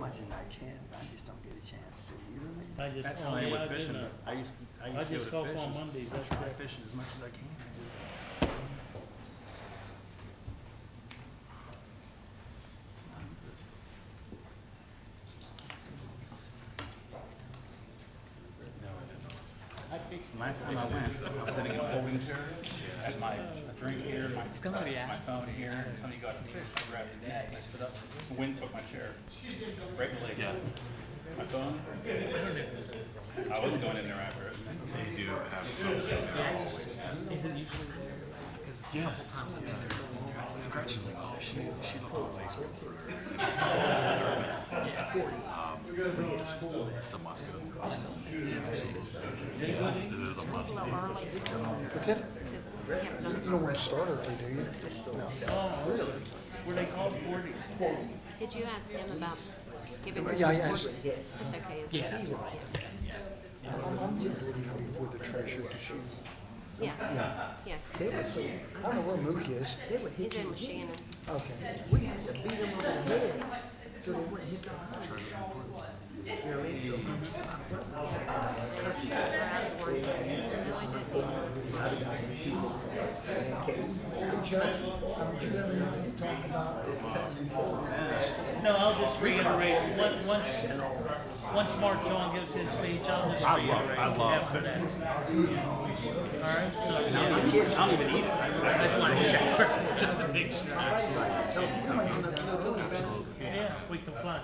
much as I can, but I just don't get a chance to. You know what I mean? That's how I am with fishing. I used to I go just to golf fish. on Mondays. I That's try it. fishing as much as I can. Last time I went, I was sitting in a folding chair, had my drink here, my phone here, and somebody got some fish, I grabbed the net, and I stood up, the wind took my chair, right in the leg. Yeah. My phone, I wasn't going in there after it. They do have something there always. Is it usually there? Because a couple times I've been there. Gretchen's like, oh, she looked on Facebook for her. It's a must go. It is a must. What's it? You don't want to start early, do you? No. Oh, really? Were they called 40? Did you ask them about giving her Yeah, I support? asked. It's okay. Yeah, that's right. I'm just ready before the treasurer, because she, Yeah, yeah. I don't know where Mook is. He's in with Shannon. Okay. We had to beat them over the head so they wouldn't hit the treasurer's report. You know what I mean? So, hey, Judge, do you have anything to talk about? No, I'll just reiterate, once Mark John gives his speech, I'll just reiterate after that. All right, so, I don't even eat it. I just wanted to shower, just a big shower. yeah, we can fly.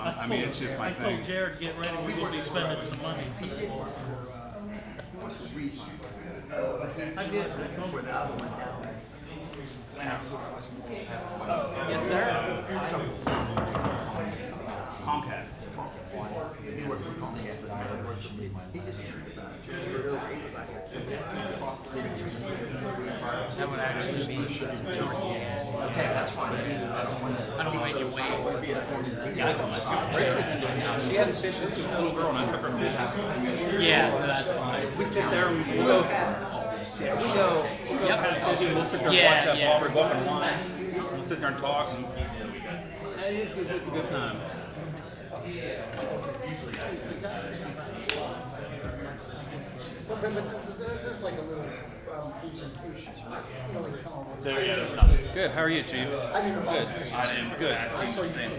I mean, it's just my I thing. told Jared to get ready, we're gonna be spending some money. I did, I told him. Yes, sir. Comcast. He works for Comcast, but he works for me. He just treated about it. That would actually be okay, that's fine. I don't make you wait. Yeah, I got my Rachel's into it now. She hadn't fished since she was a little girl, and I took her fishing. Yeah, no, that's fine. We sit there and we go. Yeah, we go. Yep. Fishing. We'll sit there and watch that ball go up and lines. We'll sit there and talk. And, it's a good time. But there's like a little presentation. You know, like tell them. There, yeah, there's nothing. Good. How are you, Chief? I didn't know. Good. I didn't. Good. I seen the same.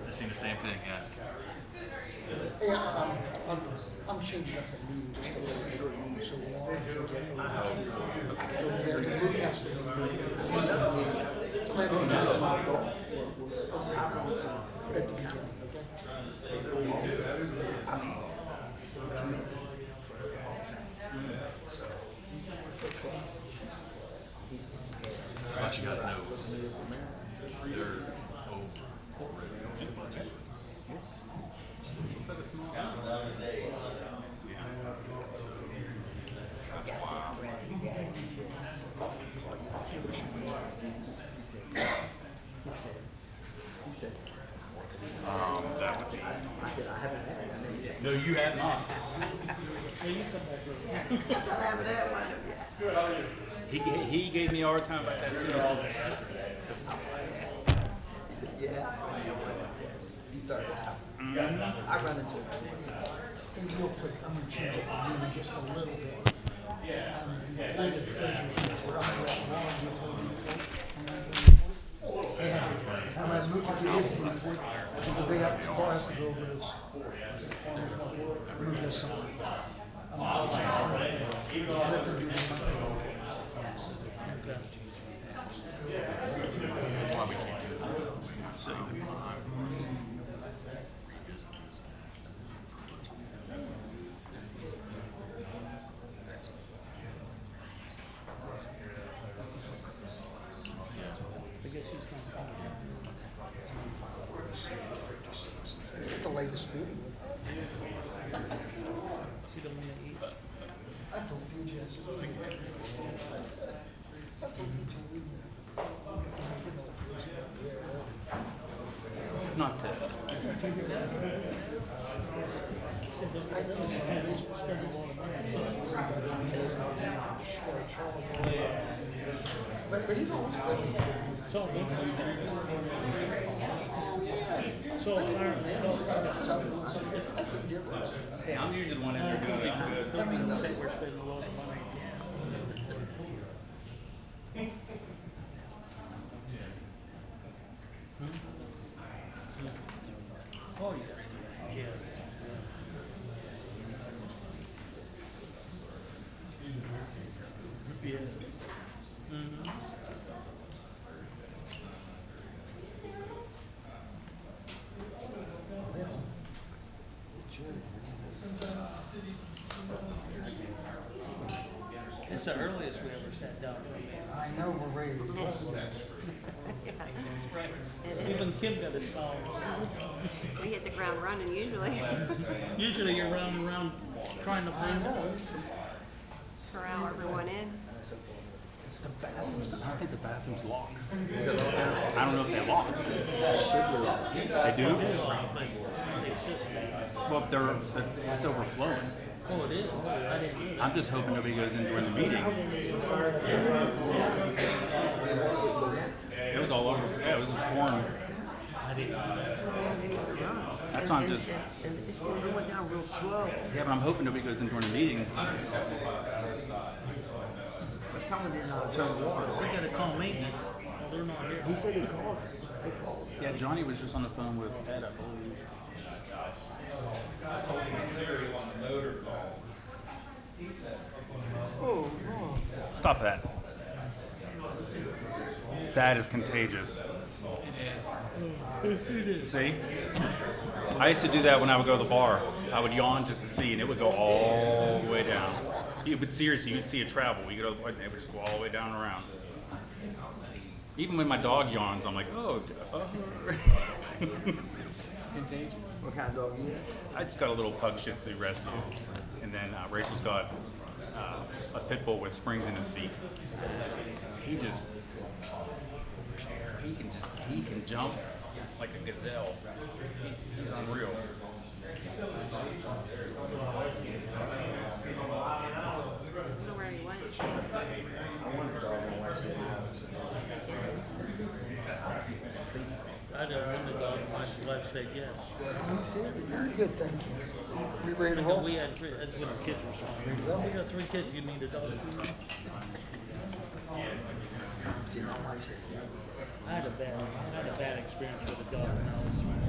I seen the same thing. Yeah. Hey, I'm changing up the meeting just a little short meeting so long as you get over. I get over there, the Mook has to be very good. So they don't know. At the beginning, okay? Let you guys know they're over already. That's wild. That would be. No, you have not. He gave me a hard time about that too. He started laughing. I run into him. And real quick, I'm gonna change up the meeting just a little bit. Before the treasurer's where I'm at, Ron gets one and I'm gonna move to his report, because they have, the bar has to go over this. Move this on. Let them do this. That's why we can't do this. We can save the time. Revisit this. This is the latest meeting. I told DJ, I said, I told DJ, Not to. But he's always friendly. So, So fire, Hey, I'm usually the one in there doing it good. don't mean to say we're spending a lot of money. Oh, yeah. Yeah. Yeah. Mm-hmm. It's the earliest we ever sat down. I know we're ready to go. Even Kim got a smile. We hit the ground running usually, Usually you're round and round trying to find out. per hour everyone in. The bathrooms, I think the bathroom's locked. I don't know if they're locked. They do? Well, it's overflowing. Oh, it is? I didn't know. I'm just hoping nobody goes in during the meeting. It was all over. Yeah, it was pouring. I didn't know. That's why I'm just. And it went down real slow. Yeah, but I'm hoping nobody goes in during the meeting. But someone did not turn the water We on. gotta call maintenance. Well, they're not here. He said he called us. They called us. Yeah, Johnny was just on the phone with Ed, I believe. Oh, no. Stop that. That is contagious. It is. See? I used to do that when I would go to the bar. I would yawn just to see, and it would go all the way down. But seriously, you'd see it travel. You go to the and it would just go all the way down and around. Even when my dog yawns, I'm like, oh. Contagious. What kind of dog you have? I just got a little pug Shih Tzu rescue, and then Rachel's got a pit bull with springs in his feet. He can jump like a gazelle. He's unreal. I don't know where he went. I want a dog. My wife said no. I don't want the dog. My wife said yes. Very good, thank you. We ready to Because roll? we had three, that's when our kids were small. We got 3 kids, you need a dog. See, my wife said no. I had a bad experience with a dog when I was small.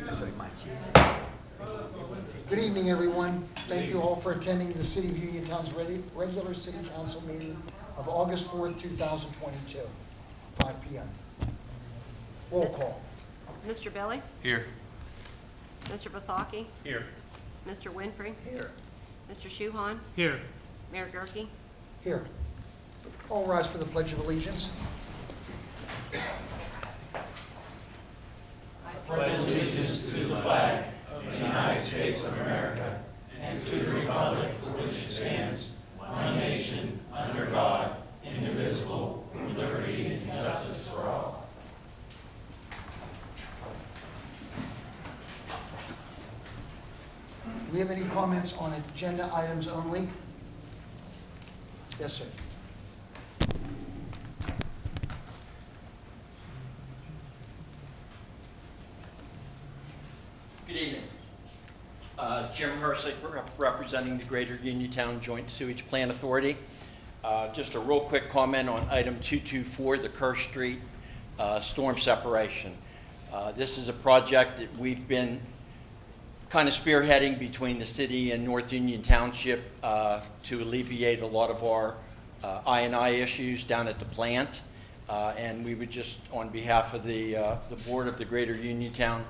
That's like my kid. Good evening, everyone. Thank you all for attending the City of Uniontown's regular City Council meeting of August 4th, 2022, 5 p.m. Roll call. Mr. Billy? Here. Mr. Basaki? Here. Mr. Winfrey? Here. Mr. Shuhon? Here. Mayor Gurke? Here. All rise for the Pledge of Allegiance. Do we have any comments on agenda items only? Yes, sir. Good evening. Jim Hersick, representing the Greater Uniontown Joint Sewage Plant Authority. Just a real quick comment on item 224, the Kerr Street storm separation. This is a project that we've been kind of spearheading between the city and North Union Township to alleviate a lot of our I&I issues down at the plant. And we would just, on behalf of the board of the Greater Uniontown,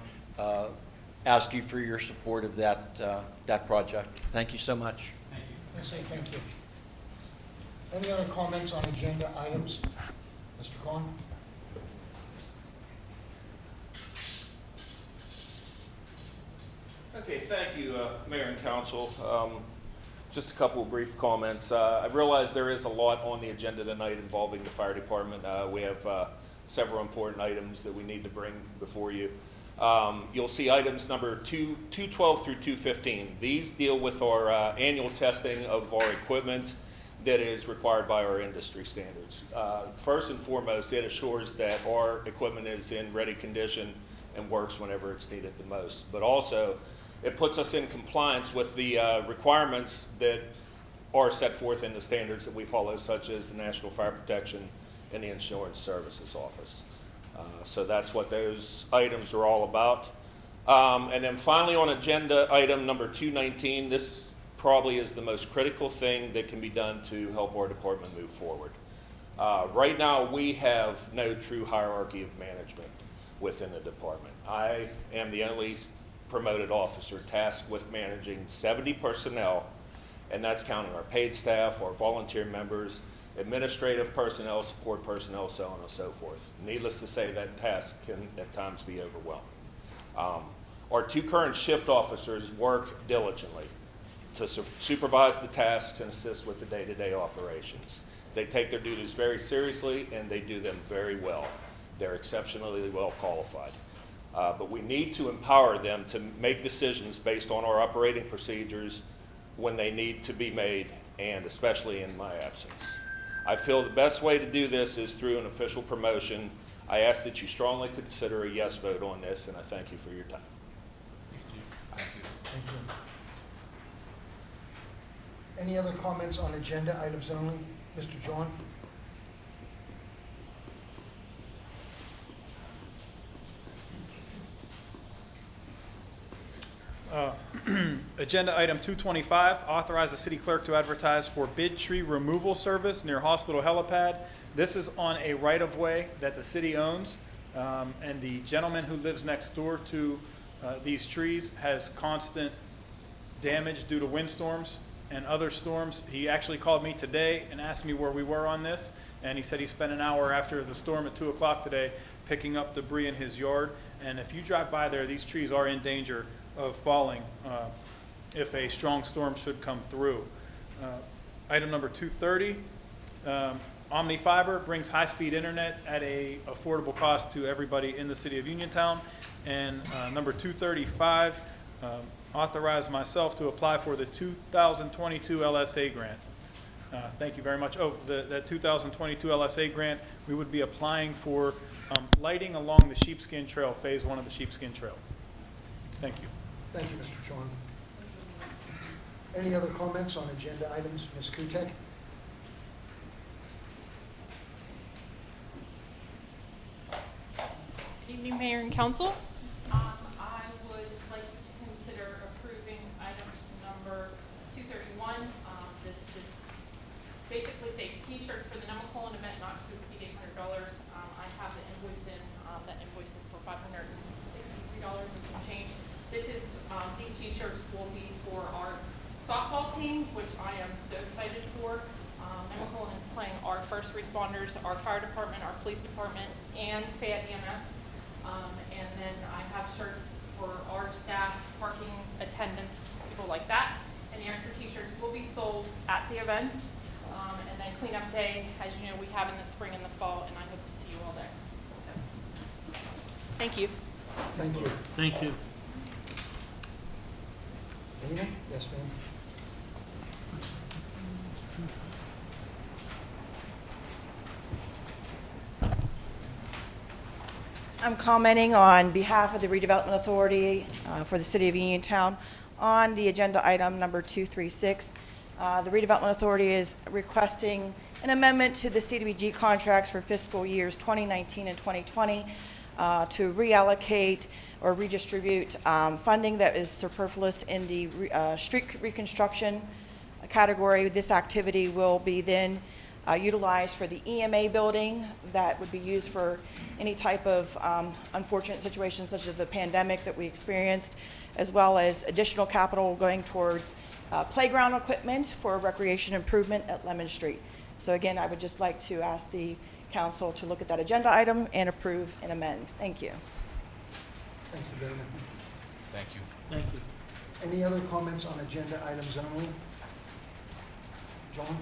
ask you for your support of that project. Thank you so much. I say thank you. Any other comments on agenda items? Mr. Cohen? Okay, thank you, Mayor and Council. Just a couple of brief comments. I realize there is a lot on the agenda tonight involving the fire department. We have several important items that we need to bring before you. You'll see items number 212 through 215. These deal with our annual testing of our equipment that is required by our industry standards. First and foremost, it assures that our equipment is in ready condition and works whenever it's needed the most. But also, it puts us in compliance with the requirements that are set forth in the standards that we follow, such as the National Fire Protection and the Insurance Services Office. So that's what those items are all about. And then finally, on agenda item number 219, this probably is the most critical thing that can be done to help our department move forward. Right now, we have no true hierarchy of management within the department. I am the only promoted officer tasked with managing 70 personnel, and that's counting our paid staff, our volunteer members, administrative personnel, support personnel, so on and so forth. Needless to say, that task can at times be overwhelming. Our 2 current shift officers work diligently to supervise the tasks and assist with the day-to-day operations. They take their duties very seriously, and they do them very well. They're exceptionally well qualified. But we need to empower them to make decisions based on our operating procedures when they need to be made, and especially in my absence. I feel the best way to do this is through an official promotion. I ask that you strongly consider a yes vote on this, and I thank you for your time. Thank you. Any other comments on agenda items only? Mr. John? Agenda item 225, authorize the city clerk to advertise for bid tree removal service near hospital helipad. This is on a right-of-way that the city owns, and the gentleman who lives next door to these trees has constant damage due to windstorms and other storms. He actually called me today and asked me where we were on this, and he said he spent an hour after the storm at 2 o'clock today picking up debris in his yard. And if you drive by there, these trees are in danger of falling if a strong storm should come through. Item number 230, Omni Fiber brings high-speed internet at a affordable cost to everybody in the city of Uniontown. And number 235, authorize myself to apply for the 2022 LSA grant. Thank you very much. Oh, that 2022 LSA grant, we would be applying for lighting along the Sheepskin Trail, phase 1 of the Sheepskin Trail. Thank you. Thank you, Mr. John. Any other comments on agenda items? Ms. Kutek? Good evening, Mayor and Council. I would like you to consider approving item number 231. This just basically states T-shirts for the Nemacolin event not to exceed $800. I have the invoice in. That invoice is for $563 and some change. This is these T-shirts will be for our softball team, which I am so excited for. Nemacolin is playing our first responders, our fire department, our police department, and Fayette EMS. And then I have shirts for our staff, parking attendants, people like that. And the extra T-shirts will be sold at the event. And then cleanup day, as you know, we have in the spring and the fall, and I hope to see you all there. So, thank you. Thank you. Thank you. Anyone? Yes, ma'am. I'm commenting on behalf of the Redevelopment Authority for the City of Uniontown on the agenda item number 236. The Redevelopment Authority is requesting an amendment to the CDBG contracts for fiscal years 2019 and 2020 to reallocate or redistribute funding that is superfluous in the street reconstruction category. This activity will be then utilized for the EMA building that would be used for any type of unfortunate situations such as the pandemic that we experienced, as well as additional capital going towards playground equipment for recreation improvement at Lemon Street. So again, I would just like to ask the council to look at that agenda item and approve and amend. Thank you. Thank you, Dana. Thank you. Thank you. Any other comments on agenda items only? John?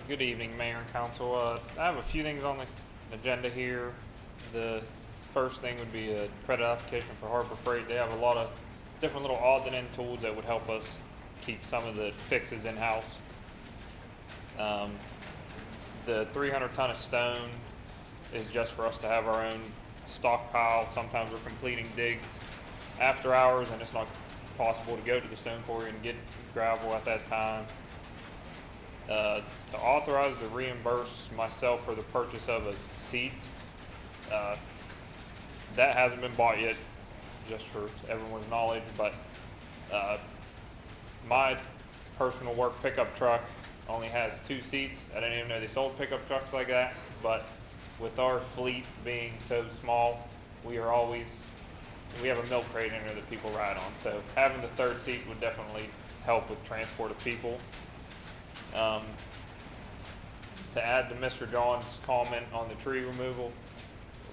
Good evening, Mayor and Council. I have a few things on the agenda here. The first thing would be a credit application for Harbor Freight. They have a lot of different little odds and end tools that would help us keep some of the fixes in-house. The 300 ton of stone is just for us to have our own stockpile. Sometimes we're completing digs after hours and it's not possible to go to the stone quarry and get gravel at that time. To authorize to reimburse myself for the purchase of a seat, that hasn't been bought yet, just for everyone's knowledge, but my personal work pickup truck only has 2 seats. I didn't even know they sold pickup trucks like that, but with our fleet being so small, we have a milk crate in there that people ride on. So having the 3rd seat would definitely help with transport of people. To add to Mr. John's comment on the tree removal,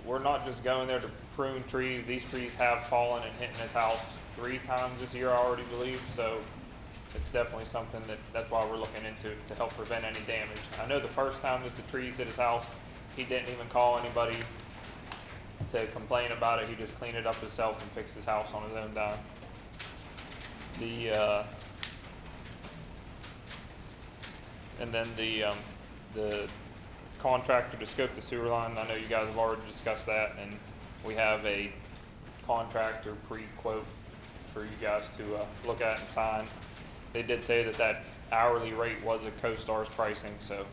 we're not just going there to prune trees. These trees have fallen and hit in his house 3 times this year, I already believe. So it's definitely something that's why we're looking into it, to help prevent any damage. I know the first time that the trees hit his house, he didn't even call anybody to complain about it. He just cleaned it up himself and fixed his house on his own dime. And then the contractor to scope the sewer line, I know you guys have already discussed that, and we have a contractor pre-quote for you guys to look at and sign. They did say that hourly rate was a CoStar's pricing, so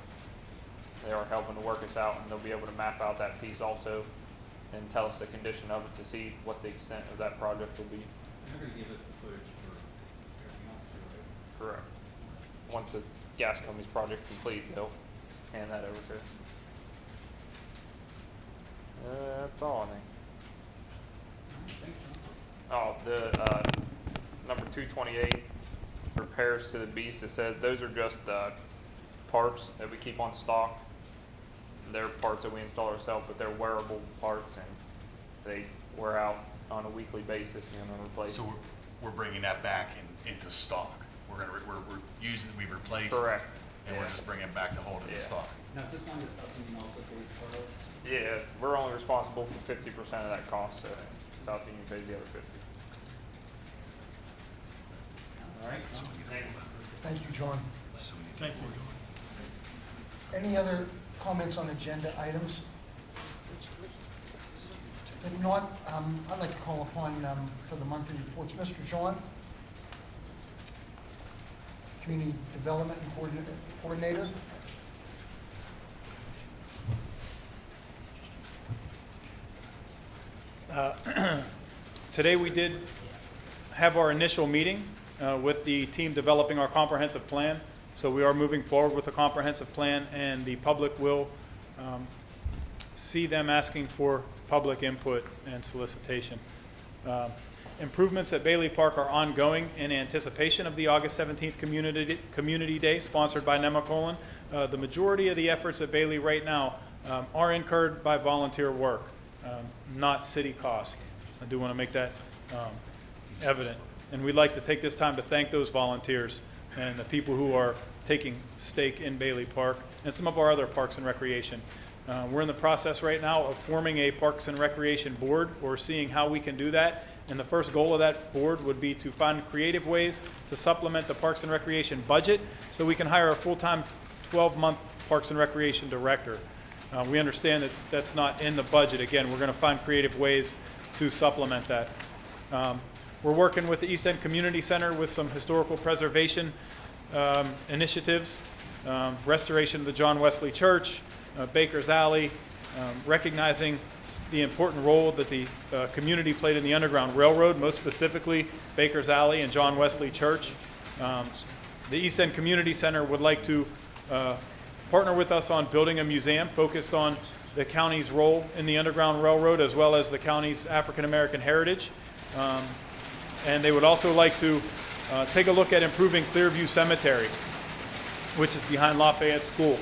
they are helping to work us out, and they'll be able to map out that piece also and tell us the condition of it to see what the extent of that project will be. They're going to give us the footage for everything else too, right? Correct. Once the gas company's project complete, they'll hand that over to us. That's all, I think. Oh, the number 228, repairs to the beast. It says those are just parts that we keep on stock. They're parts that we install ourselves, but they're wearable parts, and they wear out on a weekly basis and are replaced. So we're bringing that back into stock. We're using, we've replaced. Correct. And we're just bringing it back to hold it in stock. Now, is this one that's something you also pay for? Yeah, we're only responsible for 50% of that cost, so South Union pays the other 50. All right. Thank you, John. Thank you. Any other comments on agenda items? If not, I'd like to call upon for the monthly reports, Mr. John, Community Development Coordinator. Today we did have our initial meeting with the team developing our comprehensive plan. So we are moving forward with a comprehensive plan, and the public will see them asking for public input and solicitation. Improvements at Bailey Park are ongoing in anticipation of the August 17th Community Day sponsored by Nemacolin. The majority of the efforts at Bailey right now are incurred by volunteer work, not city cost. I do want to make that evident. And we'd like to take this time to thank those volunteers and the people who are taking stake in Bailey Park and some of our other parks and recreation. We're in the process right now of forming a Parks and Recreation Board, or seeing how we can do that. And the first goal of that board would be to find creative ways to supplement the Parks and Recreation budget so we can hire a full-time 12-month Parks and Recreation director. We understand that that's not in the budget. Again, we're going to find creative ways to supplement that. We're working with the East End Community Center with some historical preservation initiatives, restoration of the John Wesley Church, Baker's Alley, recognizing the important role that the community played in the Underground Railroad, most specifically Baker's Alley and John Wesley Church. The East End Community Center would like to partner with us on building a museum focused on the county's role in the Underground Railroad, as well as the county's African American heritage. And they would also like to take a look at improving Clearview Cemetery, which is behind Lafayette School.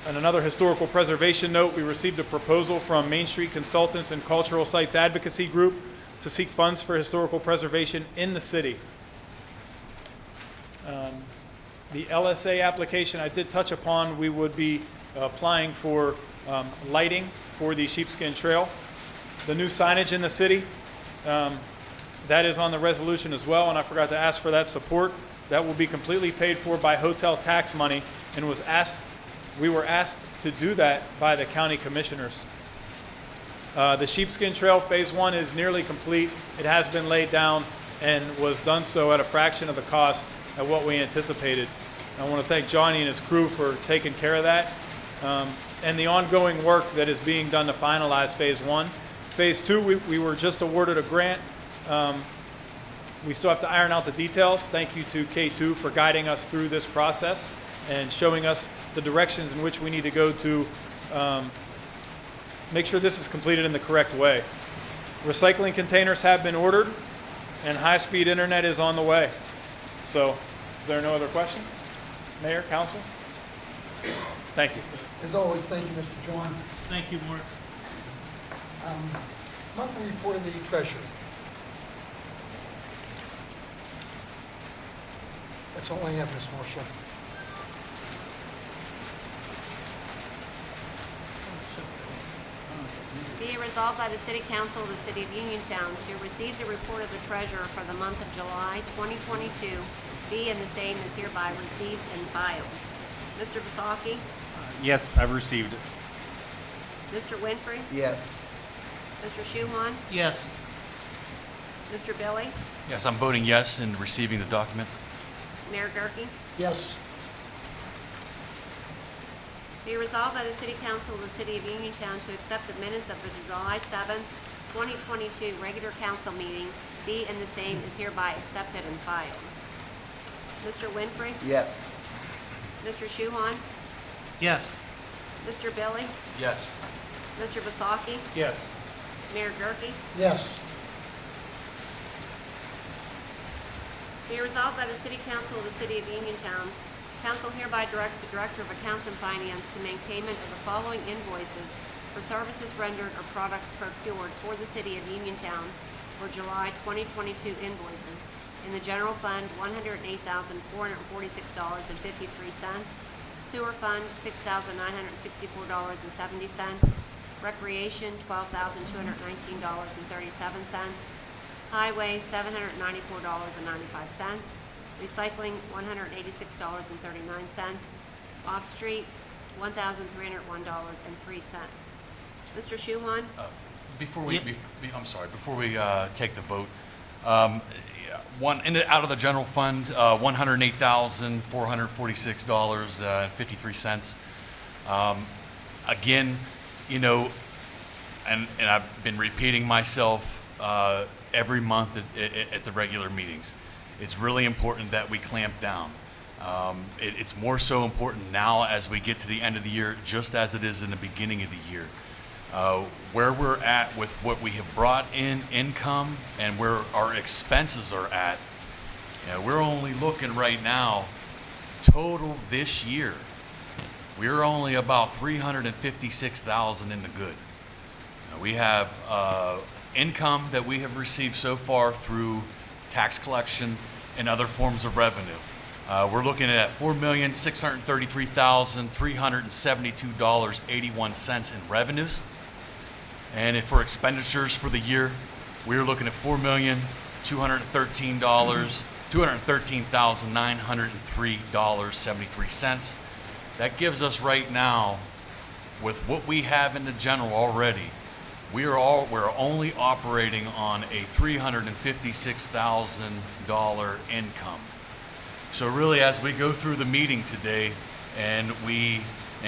On another historical preservation note, we received a proposal from Main Street Consultants and Cultural Sites Advocacy Group to seek funds for historical preservation in the city. The LSA application I did touch upon, we would be applying for lighting for the Sheepskin Trail. The new signage in the city That is on the resolution as well, and I forgot to ask for that support. That will be completely paid for by hotel tax money, and we were asked to do that by the county commissioners. The Sheepskin Trail Phase 1 is nearly complete. It has been laid down and was done so at a fraction of the cost of what we anticipated. I want to thank Johnny and his crew for taking care of that, and the ongoing work that is being done to finalize Phase 1. Phase 2, we were just awarded a grant. We still have to iron out the details. Thank you to K2 for guiding us through this process and showing us the directions in which we need to go to make sure this is completed in the correct way. Recycling containers have been ordered, and high-speed internet is on the way. So, if there are no other questions, Mayor, Council, thank you. As always, thank you, Mr. John. Thank you, Mark. Monthly report of the treasurer. That's all I have, Ms. Marshall. Be it resolved by the City Council of the City of Uniontown to receive the report of the treasurer for the month of July 2022, be and the same is hereby received and filed. Mr. Vasaki? Yes, I've received it. Mr. Winfrey? Yes. Mr. Shuhon? Yes. Mr. Billy? Yes, I'm voting yes in receiving the document. Mayor Gurke? Yes. Be resolved by the City Council of the City of Uniontown to accept the minutes of the July 7th, 2022 regular council meeting, be and the same is hereby accepted and filed. Mr. Winfrey? Yes. Mr. Shuhon? Yes. Mr. Billy? Yes. Mr. Vasaki? Yes. Mayor Gurke? Yes. Be resolved by the City Council of the City of Uniontown, Council hereby directs the Director of Accounts and Finance to make payment of the following invoices for services rendered or products procured for the City of Uniontown for July 2022 invoices. In the General Fund, $108,446.53. Sewer Fund, $6,964.70. Recreation, $12,219.37. Highway, $794.95. Recycling, $186.39. Off-street, $1,301.03. Mr. Shuhon? Before we, Yep. I'm sorry, before we take the vote, out of the general fund, $108,446.53. Again, you know, and I've been repeating myself every month at the regular meetings. It's really important that we clamp down. It's more so important now as we get to the end of the year, just as it is in the beginning of the year. Where we're at with what we have brought in income and where our expenses are at, we're only looking right now, total this year, we're only about $356,000 in the good. We have income that we have received so far through tax collection and other forms of revenue. We're looking at $4,633,372.81 in revenues. And for expenditures for the year, we're looking at $4,213,903.73. That gives us right now, with what we have in the general already, we're only operating on a $356,000 income. So really, as we go through the meeting today, and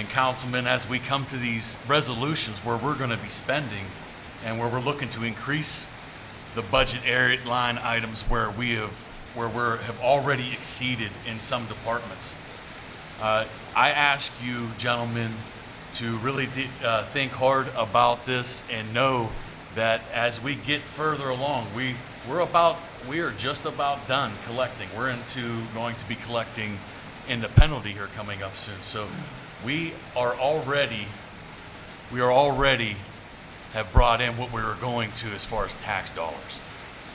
councilmen, as we come to these resolutions where we're going to be spending, and where we're looking to increase the budget area line items where we have already exceeded in some departments, I ask you, gentlemen, to really think hard about this and know that as we get further along, we are just about done collecting. We're going to be collecting in the penalty here coming up soon. So we already have brought in what we were going to as far as tax dollars.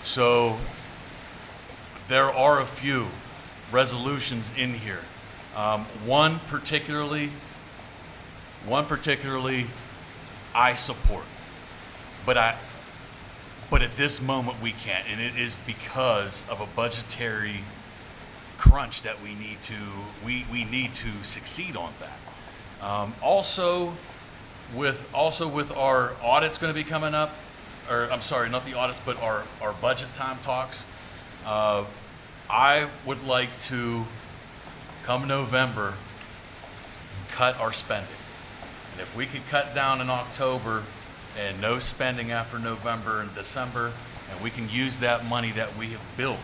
So there are a few resolutions in here. One particularly I support, but But at this moment, we can't, and it is because of a budgetary crunch that we need to succeed on that. Also with our audits going to be coming up, or I'm sorry, not the audits, but our budget time talks. I would like to, come November, cut our spending. And if we could cut down in October and no spending after November and December, and we can use that money that we have built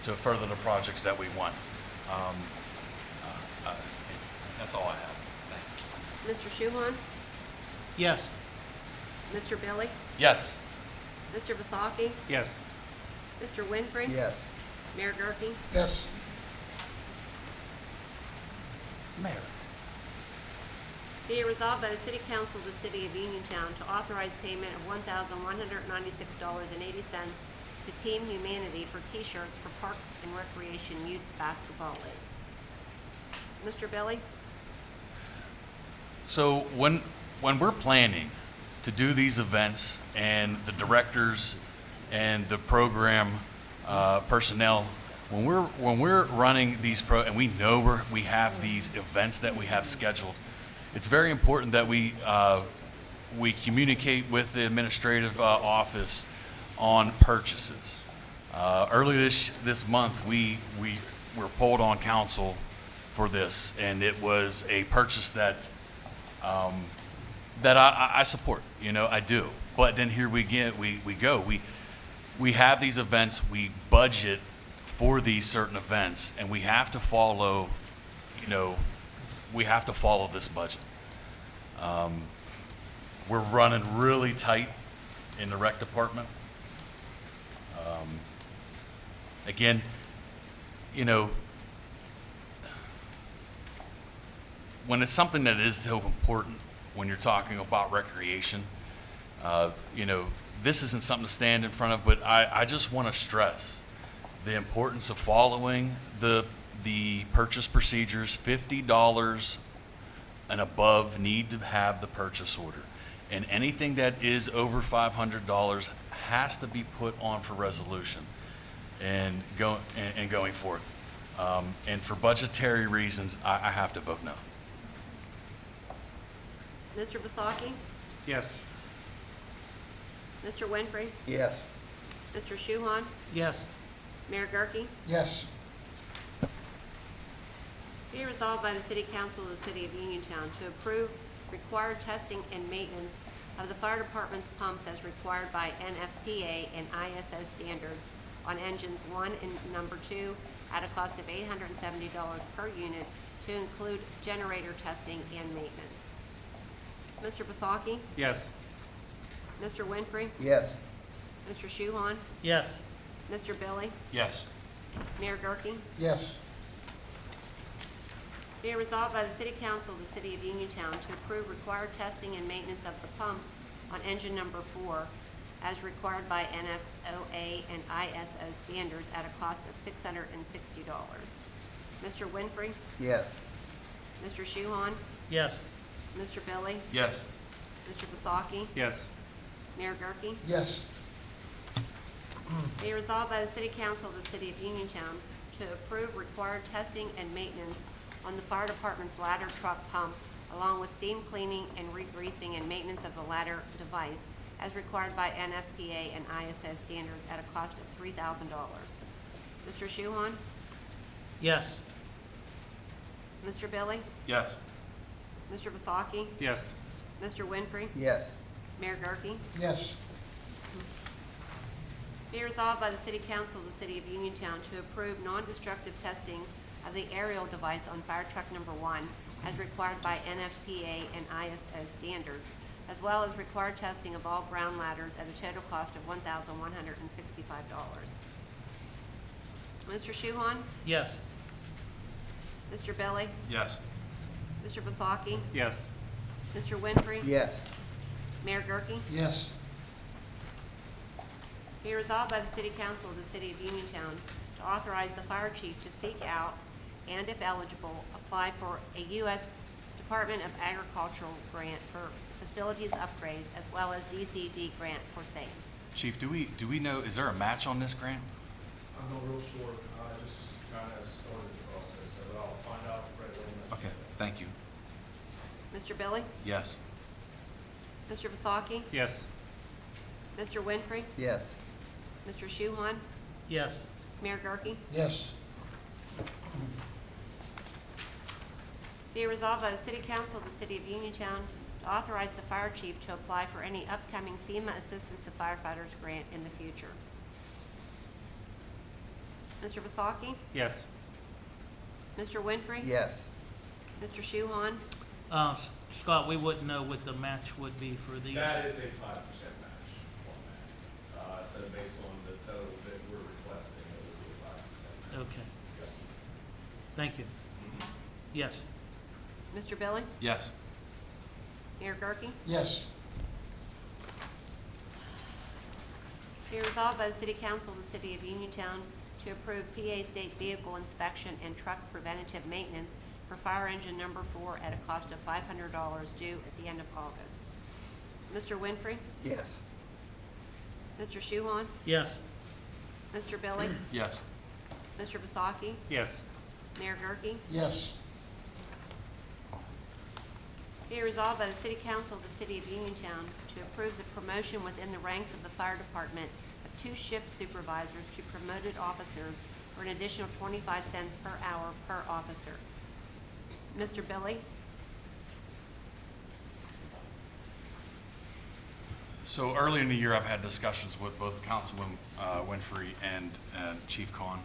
to further the projects that we want. That's all I have. Thank you. Mr. Shuhon? Yes. Mr. Billy? Yes. Mr. Vasaki? Yes. Mr. Winfrey? Yes. Mayor Gurke? Yes. Mayor. Be it resolved by the City Council of the City of Uniontown to authorize payment of $1,196.80 to Team Humanity for T-shirts for Parks and Recreation Youth Basketball League. Mr. Billy? So when we're planning to do these events, and the directors and the program personnel, when we're running these and we know we have these events that we have scheduled, it's very important that we communicate with the administrative office on purchases. Early this month, we were polled on council for this, and it was a purchase that I support. I do. But then here we go. We have these events. We budget for these certain events, and we have to follow. We have to follow this budget. We're running really tight in the rec department. Again, when it's something that is so important, when you're talking about recreation, this isn't something to stand in front of, but I just want to stress the importance of following the purchase procedures. $50 and above need to have the purchase order, and anything that is over $500 has to be put on for resolution and going forth. And for budgetary reasons, I have to vote no. Mr. Vasaki? Yes. Mr. Winfrey? Yes. Mr. Shuhon? Yes. Mayor Gurke? Yes. Be it resolved by the City Council of the City of Uniontown to approve required testing and maintenance of the fire department's pumps as required by NFPA and ISO standards on engines 1 and number 2 at a cost of $870 per unit to include generator testing and maintenance. Mr. Vasaki? Yes. Mr. Winfrey? Yes. Mr. Shuhon? Yes. Mr. Billy? Yes. Mayor Gurke? Yes. Be it resolved by the City Council of the City of Uniontown to approve required testing and maintenance of the pump on engine number 4 as required by NFOA and ISO standards at a cost of $660. Mr. Winfrey? Yes. Mr. Shuhon? Yes. Mr. Billy? Yes. Mr. Vasaki? Yes. Mayor Gurke? Yes. Be resolved by the City Council of the City of Uniontown to approve required testing and maintenance on the fire department's ladder truck pump, along with steam cleaning and re-greasing and maintenance of the ladder device as required by NFPA and ISO standards at a cost of $3,000. Mr. Shuhon? Yes. Mr. Billy? Yes. Mr. Vasaki? Yes. Mr. Winfrey? Yes. Mayor Gurke? Yes. Be resolved by the City Council of the City of Uniontown to approve non-destructive testing of the aerial device on fire truck number 1 as required by NFPA and ISO standards, as well as required testing of all ground ladders at a total cost of $1,165. Mr. Shuhon? Yes. Mr. Billy? Yes. Mr. Vasaki? Yes. Mr. Winfrey? Yes. Mayor Gurke? Yes. Be resolved by the City Council of the City of Uniontown to authorize the fire chief to seek out and, if eligible, apply for a U.S. Department of Agricultural grant for facilities upgrades, as well as DCD grant for SAFE. Chief, do we know, is there a match on this grant? I'm not real sure. I just kind of started the process, so I'll find out right away. Okay, thank you. Mr. Billy? Yes. Mr. Vasaki? Yes. Mr. Winfrey? Yes. Mr. Shuhon? Yes. Mayor Gurke? Yes. Be it resolved by the City Council of the City of Uniontown to authorize the fire chief to apply for any upcoming FEMA Assistance to Firefighters grant in the future. Mr. Vasaki? Yes. Mr. Winfrey? Yes. Mr. Shuhon? Scott, we wouldn't know what the match would be for these. That is a 5% match on that. So based on the total that we're requesting, it would be a 5% match. Okay. Thank you. Yes. Mr. Billy? Yes. Mayor Gurke? Yes. Be resolved by the City Council of the City of Uniontown to approve PA State Vehicle Inspection and Truck Preventative Maintenance for Fire Engine Number 4 at a cost of $500 due at the end of August. Mr. Winfrey? Yes. Mr. Shuhon? Yes. Mr. Billy? Yes. Mr. Vasaki? Yes. Mayor Gurke? Yes. Be resolved by the City Council of the City of Uniontown to approve the promotion within the ranks of the fire department of 2 shift supervisors to promoted officers for an additional 25 cents per hour per officer. Mr. Billy? So early in the year, I've had discussions with both Councilman Winfrey and Chief Kahn.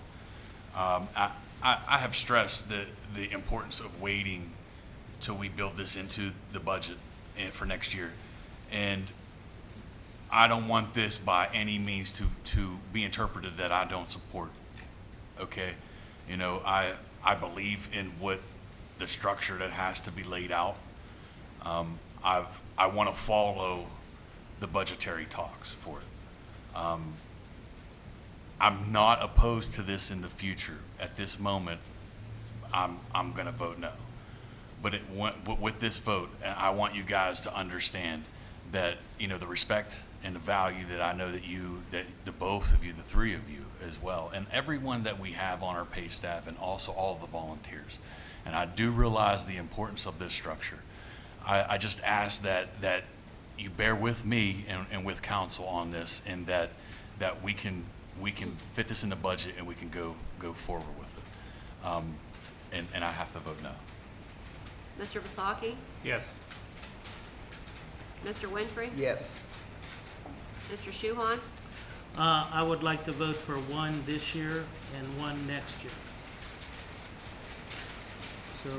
I have stressed the importance of waiting till we build this into the budget for next year. And I don't want this by any means to be interpreted that I don't support, okay? You know, I believe in what the structure that has to be laid out. I want to follow the budgetary talks for it. I'm not opposed to this in the future. At this moment, I'm going to vote no. But with this vote, I want you guys to understand that, you know, the respect and the value that I know that the both of you, the 3 of you as well, and everyone that we have on our pay staff, and also all of the volunteers. And I do realize the importance of this structure. I just ask that you bear with me and with council on this, and that we can fit this in the budget and we can go forward with it. And I have to vote no. Mr. Vasaki? Yes. Mr. Winfrey? Yes. Mr. Shuhon? I would like to vote for 1 this year and 1 next year. So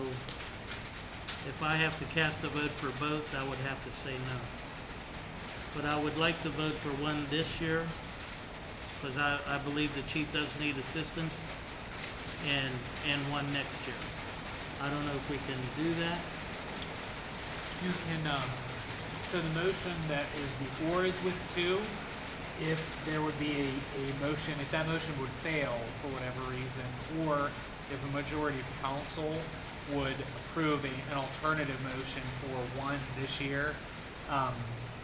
if I have to cast a vote for both, I would have to say no. But I would like to vote for 1 this year, because I believe the chief does need assistance, and 1 next year. I don't know if we can do that. You can, so the motion that is before is with 2. If there would be a motion, if that motion would fail for whatever reason, or if a majority of council would approve an alternative motion for 1 this year,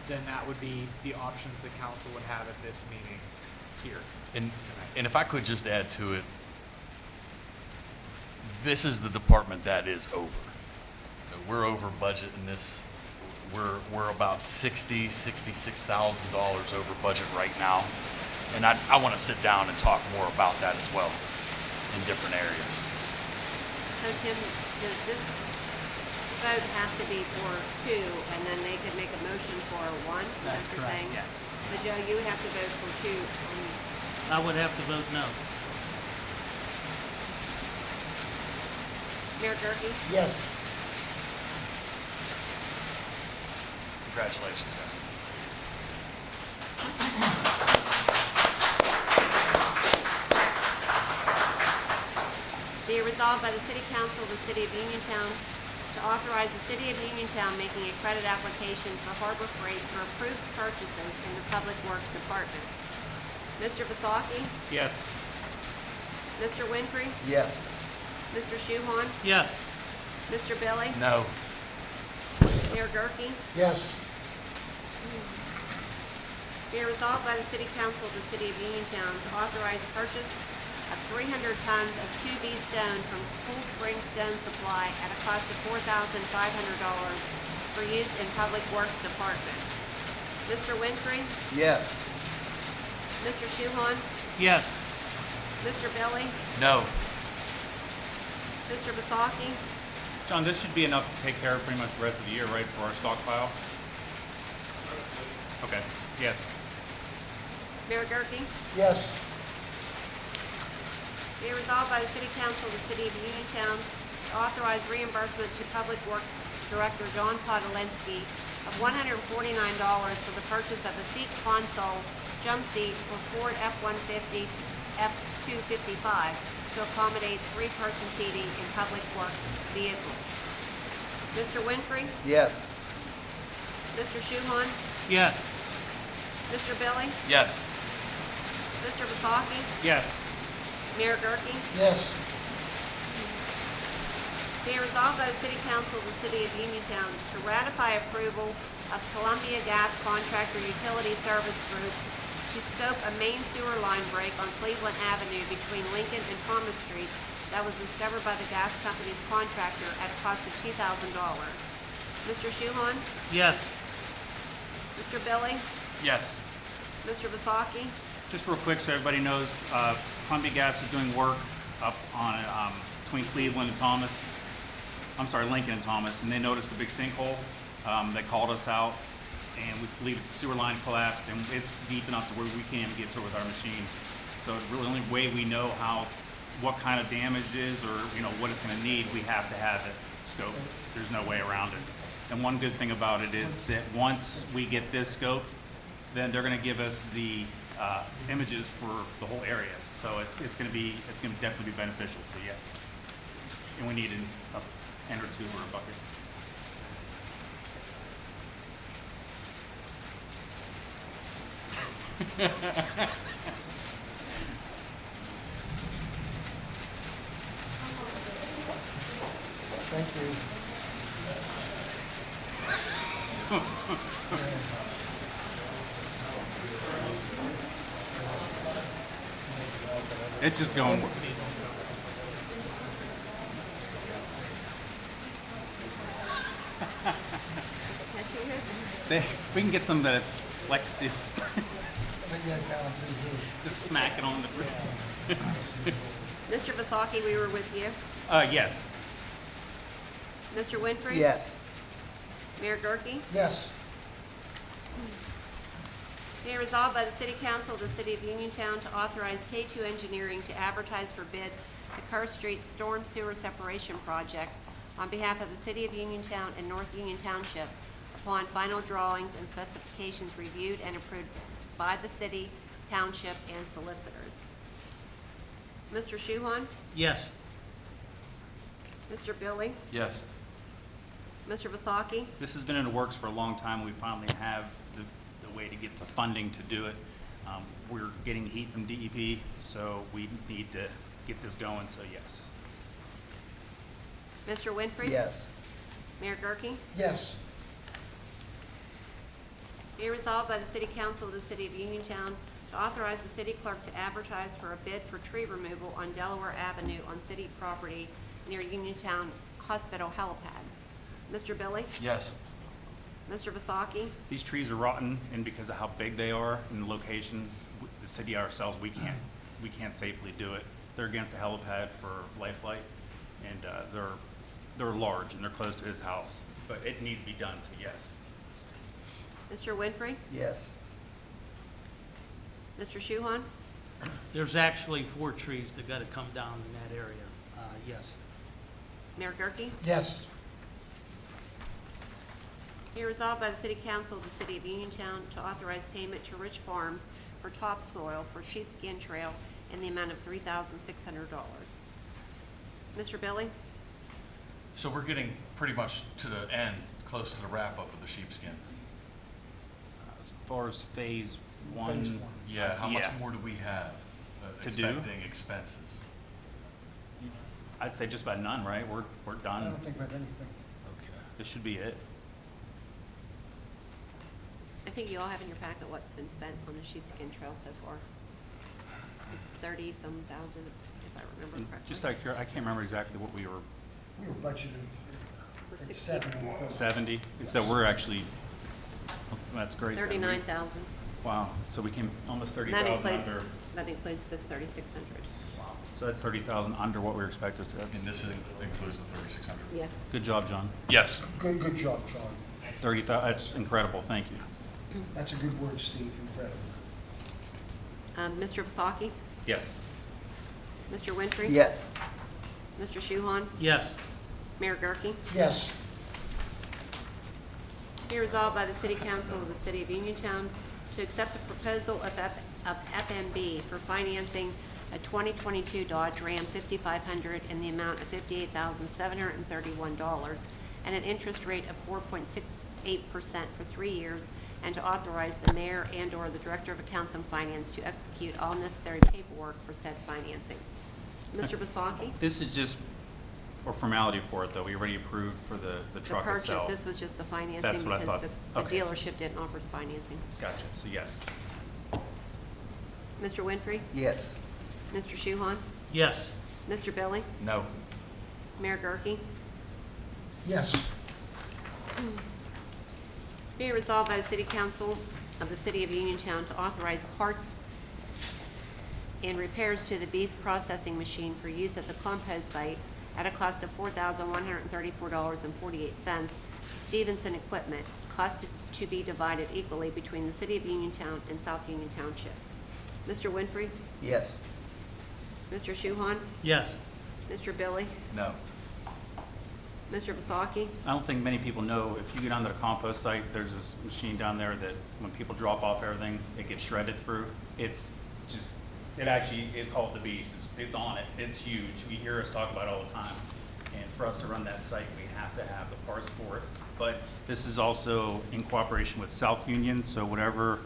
then that would be the options the council would have at this meeting here. And if I could just add to it, this is the department that is over. We're over budget in this. We're about $66,000 over budget right now. And I want to sit down and talk more about that as well in different areas. So Tim, does this vote have to be for 2, and then they could make a motion for 1? That's what you're correct, saying? yes. So Joe, you would have to vote for 2. I would have to vote no. Mayor Gurke? Yes. Congratulations, guys. Be it resolved by the City Council of the City of Uniontown to authorize the City of Uniontown making a credit application for Harbor Freight for approved purchases in the Public Works Department. Mr. Vasaki? Yes. Mr. Winfrey? Yes. Mr. Shuhon? Yes. Mr. Billy? No. Mayor Gurke? Yes. Be it resolved by the City Council of the City of Uniontown to authorize purchase of 300 tons of 2B stone from Cool Spring Stone Supply at a cost of $4,500 for use in Public Works Department. Mr. Winfrey? Yes. Mr. Shuhon? Yes. Mr. Billy? No. Mr. Vasaki? John, this should be enough to take care of pretty much the rest of the year, right, for our stockpile? Okay, yes. Mayor Gurke? Yes. Be it resolved by the City Council of the City of Uniontown to authorize reimbursement to Public Works Director John Podolensky of $149 for the purchase of a seat console jump seat for Ford F-150 to F-255 to accommodate three-person seating in Public Works vehicles. Mr. Winfrey? Yes. Mr. Shuhon? Yes. Mr. Billy? Yes. Mr. Vasaki? Yes. Mayor Gurke? Yes. Be it resolved by the City Council of the City of Uniontown to ratify approval of Columbia Gas Contractor Utility Service Group to scope a main sewer line break on Cleveland Avenue between Lincoln and Thomas Street that was discovered by the gas company's contractor at a cost of $2,000. Mr. Shuhon? Yes. Mr. Billy? Yes. Mr. Vasaki? Just real quick, so everybody knows, Columbia Gas is doing work up on, between Cleveland and Thomas. I'm sorry, Lincoln and Thomas, and they noticed a big sinkhole. They called us out, and we believe the sewer line collapsed, and it's deep enough to where we can't even get to it with our machine. So really, the only way we know what kind of damage is, or what it's going to need, we have to have it scoped. There's no way around it. And one good thing about it is that once we get this scoped, then they're going to give us the images for the whole area. So it's going to definitely be beneficial. So yes, and we need a hand or two or a bucket. Thank you. It's just going. We can get some that's flexi. Just smack it on the brick. Mr. Vasaki, we were with you. Yes. Mr. Winfrey? Yes. Mayor Gurke? Yes. Be it resolved by the City Council of the City of Uniontown to authorize K2 Engineering to advertise for bid the Kerr Street Storm Sewer Separation Project on behalf of the City of Uniontown and North Union Township upon final drawings and specifications reviewed and approved by the city, township, and solicitors. Mr. Shuhon? Yes. Mr. Billy? Yes. Mr. Vasaki? This has been in the works for a long time. We finally have the way to get the funding to do it. We're getting heat from DEP, so we need to get this going, so yes. Mr. Winfrey? Yes. Mayor Gurke? Yes. Be resolved by the City Council of the City of Uniontown to authorize the city clerk to advertise for a bid for tree removal on Delaware Avenue on city property near Uniontown Hospital helipad. Mr. Billy? Yes. Mr. Vasaki? These trees are rotten, and because of how big they are and the location, the city ourselves, we can't safely do it. They're against the helipad for Lifeline, and they're large and they're close to his house, but it needs to be done, so yes. Mr. Winfrey? Yes. Mr. Shuhon? There's actually 4 trees that gotta come down in that area. Yes. Mayor Gurke? Yes. Be resolved by the City Council of the City of Uniontown to authorize payment to Rich Farm for topsoil for sheepskin trail in the amount of $3,600. Mr. Billy? So we're getting pretty much to the end, close to the wrap up of the sheepskin. As far as phase 1. Phase 1. Yeah, how much more do we have To do? expecting expenses? I'd say just about none, right? We're I done. don't think we have anything. This should be it. I think you all have in your packet what's been spent on the sheepskin trail so far. It's 30-some thousand, if I remember correctly. Just out of curiosity, I can't remember exactly what we were, We were budgeted For at 60. 70. I thought. 70, so we're actually, that's great. then. 39,000. Wow, so we came almost That 30,000 includes, under. that includes this 3,600. Wow. So that's 30,000 under what we were expected to. And this includes the 3,600. Yeah. Good job, John. Yes. Good job, John. 30,000, that's incredible, thank you. That's a good word, Steve, incredible. Mr. Vasaki? Yes. Mr. Winfrey? Yes. Mr. Shuhon? Yes. Mayor Gurke? Yes, Be resolved by the City Council of the City of Uniontown to accept a proposal of FMB for financing a 2022 Dodge Ram 5500 in the amount of $58,731 and an interest rate of 4.68% for 3 years, and to authorize the mayor and/or the Director of Accounts and Finance to execute all necessary paperwork for said financing. Mr. Vasaki? This is just for formality for it, though. We already approved for the truck The purchase, itself. this was just the financing That's what I because thought. the Okay. dealership didn't offer financing. Gotcha, so yes. Mr. Winfrey? Yes. Mr. Shuhon? Yes. Mr. Billy? No. Mayor Gurke? yes, Be resolved by the City Council of the City of Uniontown to authorize parts and repairs to the beef processing machine for use at the compost site at a cost of $4,134.48. Stevenson Equipment, cost to be divided equally between the City of Uniontown and South Union Township. Mr. Winfrey? Yes. Mr. Shuhon? Yes. Mr. Billy? No. Mr. Vasaki? I don't think many people know, if you get onto the compost site, there's this machine down there that when people drop off everything, it gets shredded through. It's just, it actually is called the beast. It's on it. It's huge. We hear us talk about it all the time. And for us to run that site, we have to have the parts for it. But this is also in cooperation with South Union, so whatever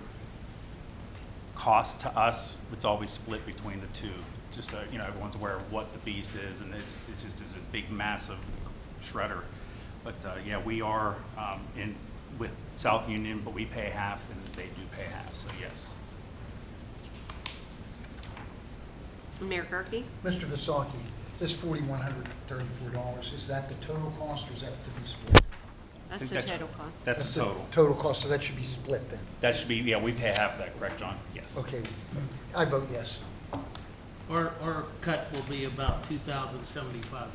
cost to us, it's always split between the two. Just so, you know, everyone's aware of what the beast is, and it just is a big, massive shredder. But yeah, we are in with South Union, but we pay half and they do pay half, so yes. Mayor Gurke? Mr. Vasaki, this $4,134, is that the total cost or is that to be split? That's think the that's- total cost. That's the total. Total cost, so that should be split then. That should be, yeah, we pay half of that, correct, John? Yes. Okay, I vote yes. Our cut will be about $2,075.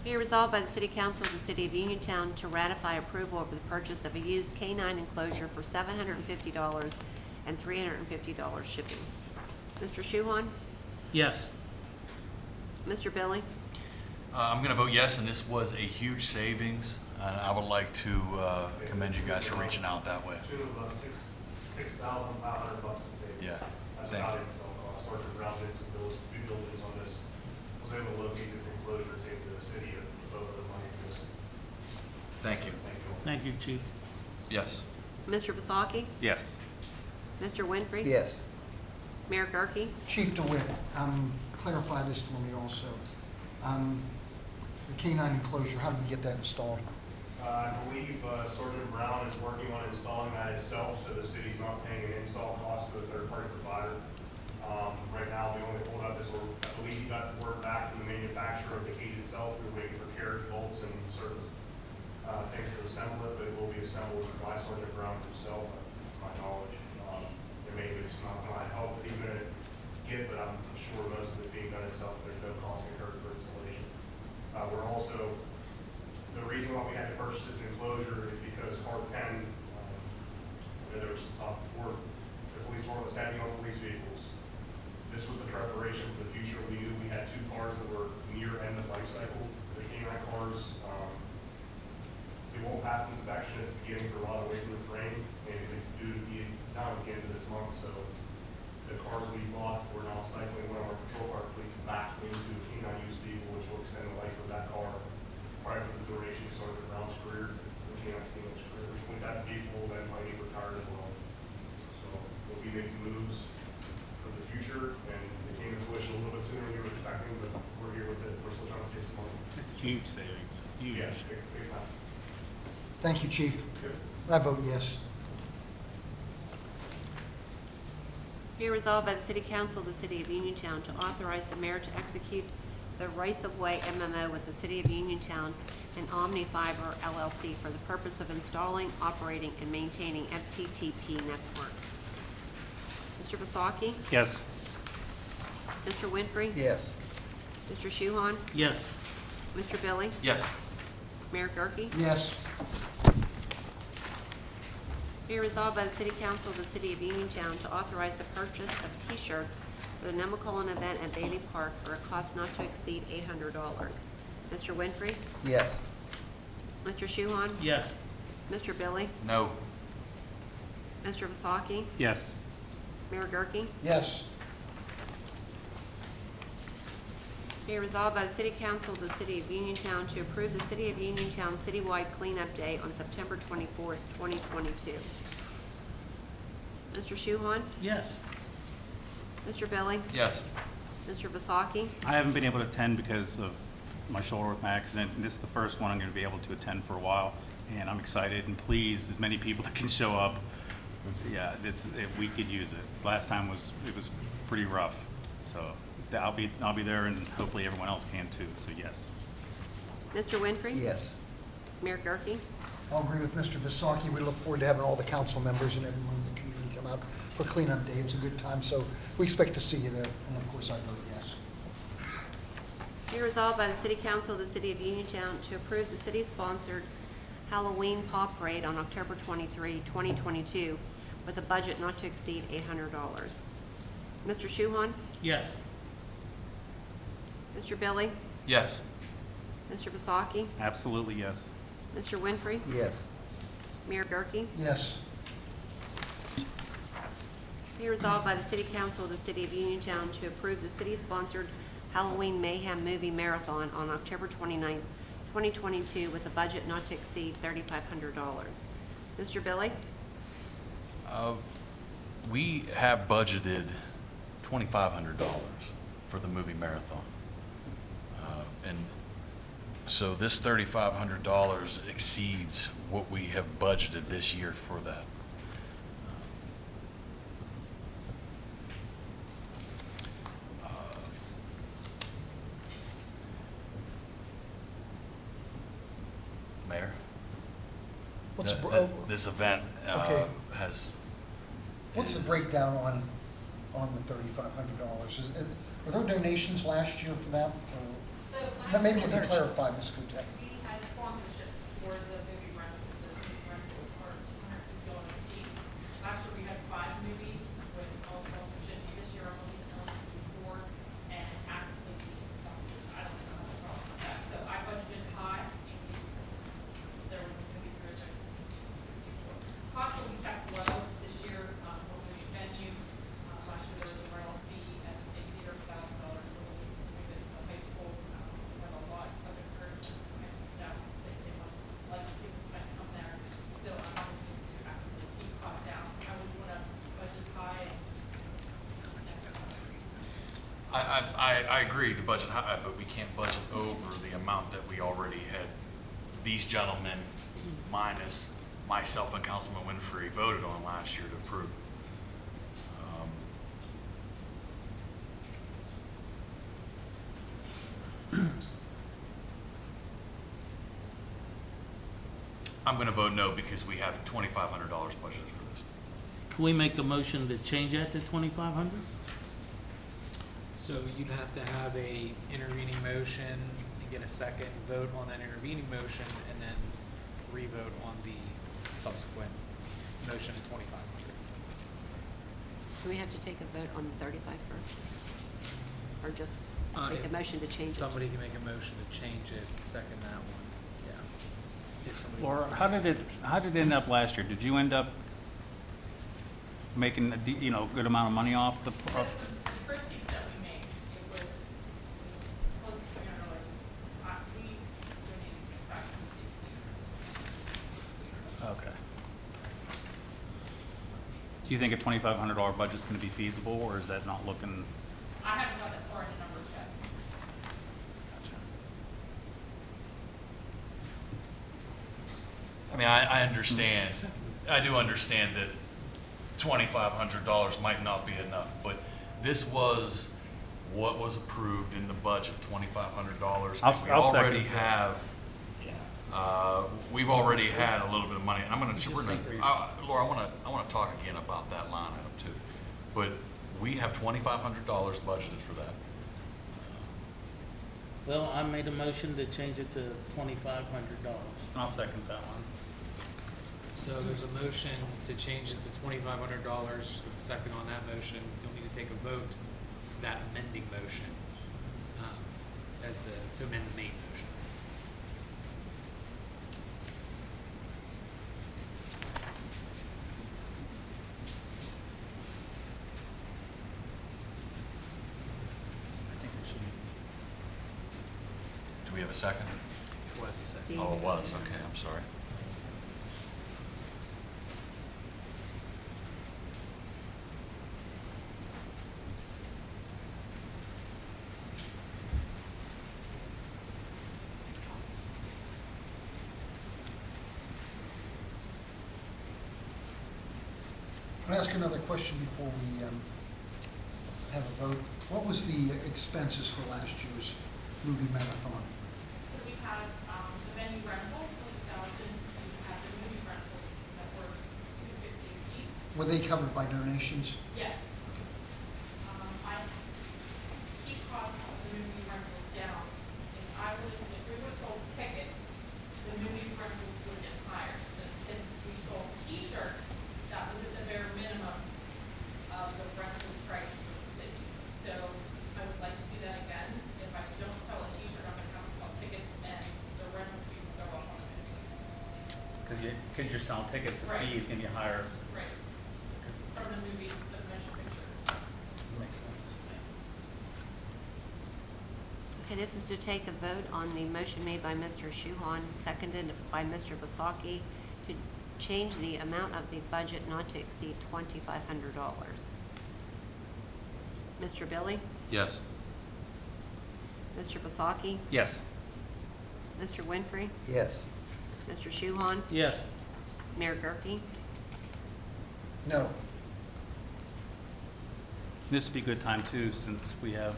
Be resolved by the City Council of the City of Uniontown to ratify approval of the purchase of a used K-9 enclosure for $750 and $350 shipping. Mr. Shuhon? Yes. Mr. Billy? I'm going to vote yes, and this was a huge savings, and I would like to commend you guys for reaching out that way. To about $6,500 in savings. Yeah, That's thank not you. install cost. Sergeant Brown did some due diligence on this. Was able to locate this enclosure, save the city of both of the money to this. Thank you. Thank you. Thank you, Chief. Yes. Mr. Vasaki? Yes. Mr. Winfrey? Yes. Mayor Gurke? Chief DeWitt, clarify this for me also. The K-9 enclosure, how did we get that installed? I believe Sergeant Brown is working on installing that himself, so the city's not paying an install cost to a third-party provider. Right now, the only holdup is I believe he got word back from the manufacturer of the cage itself. We were waiting for carriage bolts and certain things to assemble it, but it will be assembled by Sergeant Brown himself, to my knowledge. Maybe it's not help that he's going to get, but I'm sure most of it being done itself, there's no cost incurred for installation. We're also, the reason why we had to purchase this enclosure is because Part 10, there was the police department was heavy on police vehicles. This was the preparation for the future. We knew we had two cars that were near end of life cycle. The K-9 cars, they won't pass inspection. It's beginning to rot away from the frame, and it's due to be down at the end of this month. So the cars we bought, we're now cycling one of our patrol car fleets back into a K-9 used vehicle, which will extend the life of that car prior to the duration of Sergeant Brown's career, the K-9 Steel's career, which with that vehicle will then probably be retired as well. So we made some moves for the future, and it came to fruition a little bit sooner than we were expecting, but we're here with it. We're still trying to save some money. It's huge savings, huge. Yeah, big time. Thank you, Chief. Good. I vote yes. Be resolved by the City Council of the City of Uniontown to authorize the mayor to execute the rights-of-way MMO with the City of Uniontown and Omni Fiber LLC for the purpose of installing, operating, and maintaining FTTP network. Mr. Vasaki? Yes. Mr. Winfrey? Yes. Mr. Shuhon? Yes. Mr. Billy? Yes. Mayor Gurke? Yes. Be resolved by the City Council of the City of Uniontown to authorize the purchase of T-shirts for the Nemacolin event at Bailey Park for a cost not to exceed $800. Mr. Winfrey? Yes. Mr. Shuhon? Yes. Mr. Billy? No. Mr. Vasaki? Yes. Mayor Gurke? Yes. Be resolved by the City Council of the City of Uniontown to approve the City of Uniontown citywide cleanup day on September 24th, 2022. Mr. Shuhon? Yes. Mr. Billy? Yes. Mr. Vasaki? I haven't been able to attend because of my shoulder with my accident, and this is the first one I'm going to be able to attend for a while, and I'm excited, and please, as many people that can show up. Yeah, we could use it. Last time it was pretty rough, so I'll be there, and hopefully everyone else can too. So yes. Mr. Winfrey? Yes. Mayor Gurke? I'll agree with Mr. Vasaki. We look forward to having all the council members and everyone in the community come out for cleanup day. It's a good time, so we expect to see you there. And of course, I vote yes. Be resolved by the City Council of the City of Uniontown to approve the city-sponsored Halloween Paw Parade on October 23, 2022, with a budget not to exceed $800. Mr. Shuhon? Yes. Mr. Billy? Yes. Mr. Vasaki? Absolutely yes. Mr. Winfrey? Yes. Mayor Gurke? Yes. Be resolved by the City Council of the City of Uniontown to approve the city-sponsored Halloween Mayhem movie marathon on October 29, 2022, with a budget not to exceed $3,500. Mr. Billy? We have budgeted $2,500 for the movie marathon. And so this $3,500 exceeds what we have budgeted this year for that. Mayor? This event Okay. has. What's the breakdown on the $3,500? Were there donations last year for that? Or maybe you can clarify, Ms. Gutek. We had sponsorships for the movie rentals. The movie rentals are $250 a piece. Last year we had 5 movies with all sponsorships. This year I'm only going to do 4 and Advocacy sponsorships. I don't know the problem with that. So I budgeted high in case there was a movie driven. Cost will be kept low this year for movie venue. Last year there was a rental fee at the state theater of $1,000 for the move it to the high school. We have a lot of encouragement from high school staff that they would like to see this event come there. So I'm hoping to actually keep costs down. I always want to budget high and I agree to budget high, but we can't budget over the amount that we already had. These gentlemen, minus myself and Councilman Winfrey, voted on last year to approve. I'm going to vote no because we have $2,500 budgeted for this. Can we make a motion to change that to 2,500? So you'd have to have a intervening motion and get a second vote on that intervening motion and then re-vote on the subsequent motion at 2,500. Do we have to take a vote on the 35 first? Or just take If a motion to change it? Somebody can make a motion to change it, second that one, yeah. If somebody Laura, wants to how did it end up last year? Did you end up making a good amount of money off the? the proceeds that we made, it was close to $300. We donated back to the state theater. Okay. Do you think a $2,500 budget is going to be feasible, or is that not looking? I haven't got that far in the numbers yet. Gotcha. I mean, I understand, I do understand that $2,500 might not be enough, but this was what was approved in the budget, $2,500. I'll We already second. have, we've already had a little bit of money, and I'm gonna, Laura, I wanna talk again about that line item too. But we have $2,500 budgeted for that. Well, I made a motion to change it to $2,500. I'll second that one. So there's a motion to change it to $2,500, with a second on that motion. You'll need to take a vote to that amending motion, to amend the main motion. I think it should be. Do we have a second? It was a second. Steve. Oh, it was, okay, I'm sorry. Can I ask another question before we have a vote? What was the expenses for last year's movie marathon? So we had, the venue rental was 1,000, and we had the movie rentals that were $250 apiece. Were they covered by donations? Yes. I, to keep costs of the movie rentals down, if we would have sold tickets, the movie rentals would have been higher. But since we sold T-shirts, that was at the bare minimum of the rental price for the city. So I would like to do that again. If I don't sell a T-shirt, I'm gonna have to sell tickets, and the rental fee will go up on the movies. Because you're selling tickets, the Right. fee is gonna be higher. Right. From the movie, the motion picture. Makes sense. Okay, this is to take a vote on the motion made by Mr. Shuhon, seconded by Mr. Basaki, to change the amount of the budget not to exceed $2,500. Mr. Billy? Yes. Mr. Basaki? Yes. Mr. Winfrey? Yes. Mr. Shuhon? Yes. Mayor Gurke? No. This would be a good time too, since we have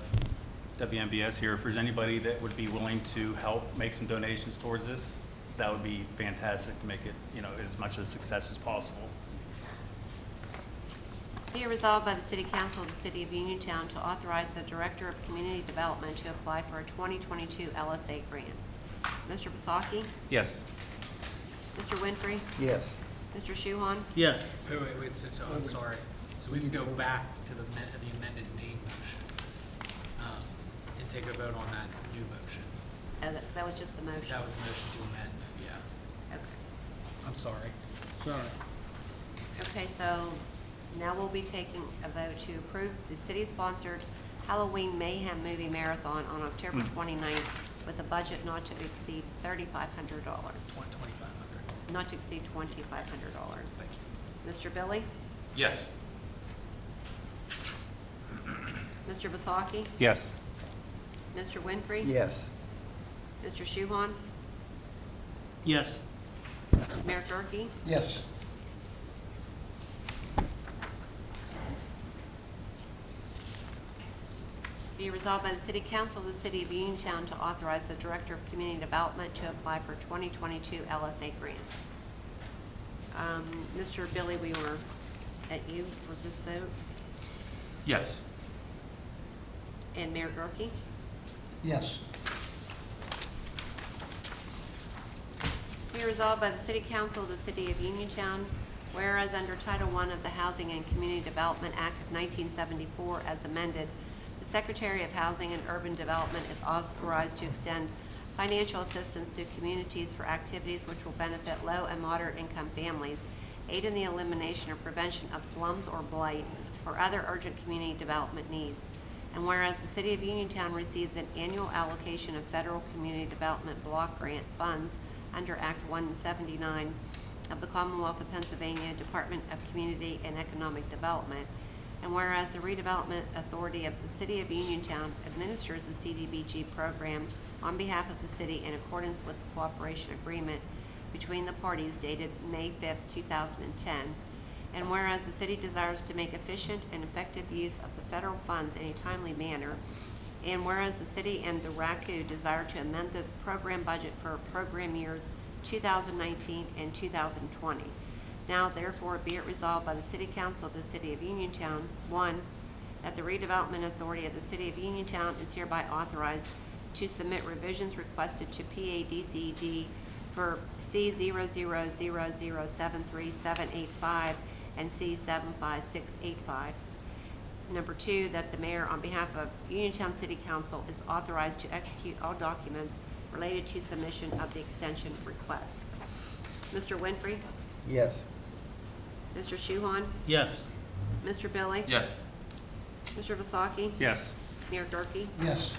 WMBS here. If there's anybody that would be willing to help make some donations towards this, that would be fantastic to make it, as much of a success as possible. Be it resolved by the City Council of the City of Uniontown to authorize the Director of Community Development to apply for a 2022 LSA grant. Mr. Basaki? Yes. Mr. Winfrey? Yes. Mr. Shuhon? Yes. Wait, so I'm sorry. So we have to go back to the amended main motion, and take a vote on that new motion. That was just the motion. That was a motion to amend, yeah. Okay. I'm sorry. Sorry. Okay, so now we'll be taking a vote to approve the city-sponsored Halloween Mayhem movie marathon on October 29th with a budget not to exceed $3,500. 2,500. Not to exceed $2,500. Mr. Billy? Yes. Mr. Basaki? Yes. Mr. Winfrey? Yes. Mr. Shuhon? Yes. Mayor Gurke? Yes. Be resolved by the City Council of the City of Uniontown to authorize the Director of Community Development to apply for 2022 LSA grant. Mr. Billy, we were at you for this vote, Yes. and Mayor Gurke? Yes. Be resolved by the City Council of the City of Uniontown, whereas under Title I of the Housing and Community Development Act of 1974 as amended, the Secretary of Housing and Urban Development is authorized to extend financial assistance to communities for activities which will benefit low and moderate income families, aid in the elimination or prevention of slums or blight, or other urgent community development needs. And whereas the City of Uniontown receives an annual allocation of federal community development block grant funds under Act 179 of the Commonwealth of Pennsylvania Department of Community and Economic Development, and whereas the Redevelopment Authority of the City of Uniontown administers the CDBG program on behalf of the city in accordance with the cooperation agreement between the parties dated May 5th, 2010. And whereas the city desires to make efficient and effective use of the federal funds in a timely manner, and whereas the city and the RACU desire to amend the program budget for program years 2019 and 2020. Now therefore be it resolved by the City Council of the City of Uniontown, 1, that the Redevelopment Authority of the City of Uniontown is hereby authorized to submit revisions requested to PADCD for C000073785 and C75685. Number 2, that the mayor, on behalf of Uniontown City Council, is authorized to execute all documents related to submission of the extension request. Mr. Winfrey? Yes. Mr. Shuhon? Yes. Mr. Billy? Yes. Mr. Vasaki? Yes. Mayor Gurke? Yes.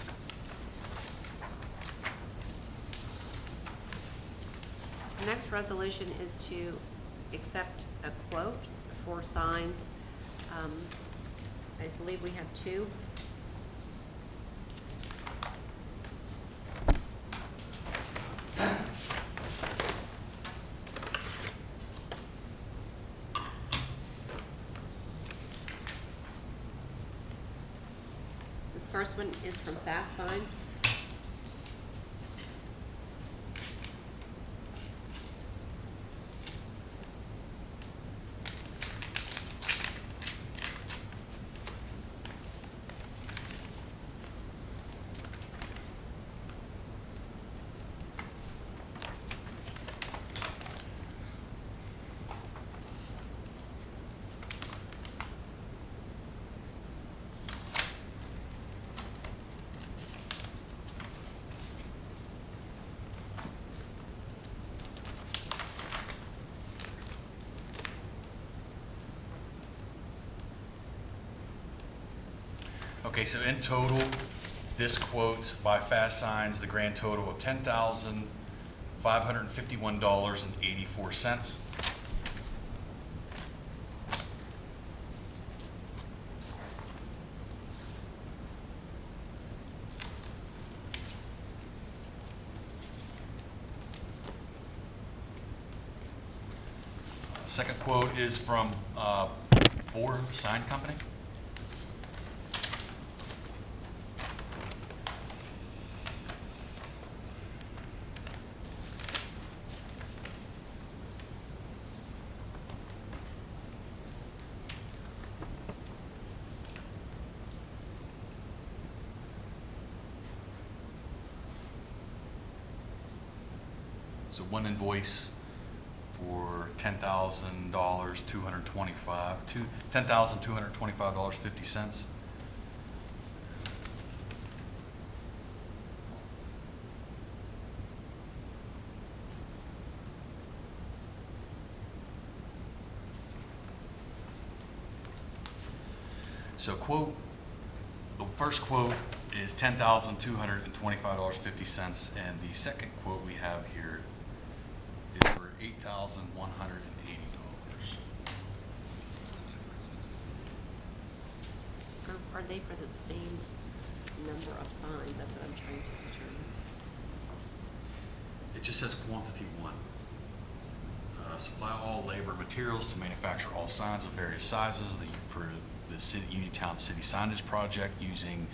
The next resolution is to accept a quote for signs. I believe we have 2. This first one is from Fast Signs. Okay, so in total, this quote by Fast Signs, the grand total of $10,551.84. Second quote is from Bohr Sign Company. So one invoice for $10,225, $10,225.50. So quote, the first quote is $10,225.50, and the second quote we have here is for $8,180. Are they for the same number of signs? That's what I'm trying to determine. It just says quantity 1. Supply all labor and materials to manufacture all signs of various sizes for the Uniontown City Signage Project using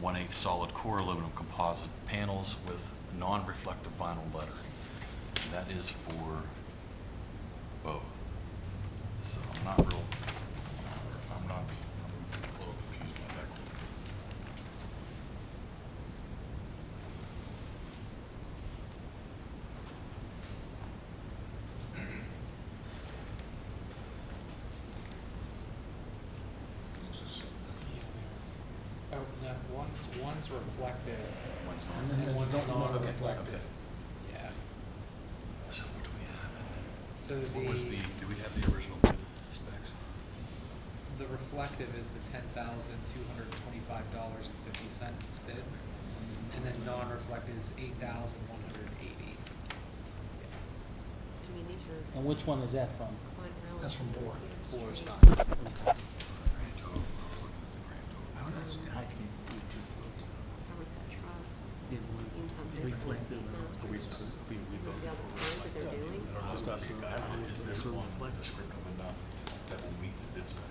1/8 solid core aluminum composite panels with non-reflective vinyl lettering. And that is for both. So I'm a little confused by that quote. Oh, no, one's reflective. One's And not. then And one's there's no not reflective. Yeah. So what do we have? So What was the do we have the original bid specs? reflective is the $10,225.50 bid, and then non-reflective is $8,180. I mean, these are And which one is that from? quite relative. That's from Bohr. Bohr Sign. Somerset Trust. Did one Uniontown Bid. reflective? The other signs that they're doing. discuss it. I believe Is that this we're one reflecting. descriptive enough that will meet the bid specs?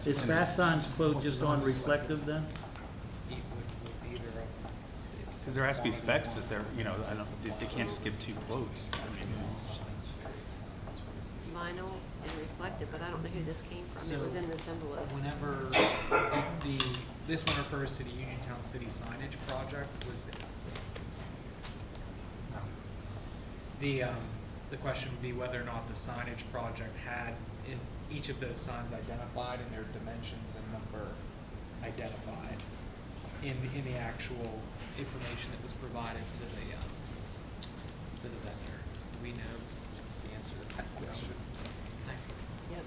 Is Fast Sign's quote just on reflective then? Because there has to be specs that they're, you know, I don't, they can't just give two quotes. I mean, Vinyl and reflective, but I don't know who this came from. It was in this envelope. Whenever this one refers to the Uniontown City signage project, was the question would be whether or not the signage project had in each of those signs identified and their dimensions and number identified in the actual information that was provided to the vendor. Do we know the answer to that question? I see. Yep.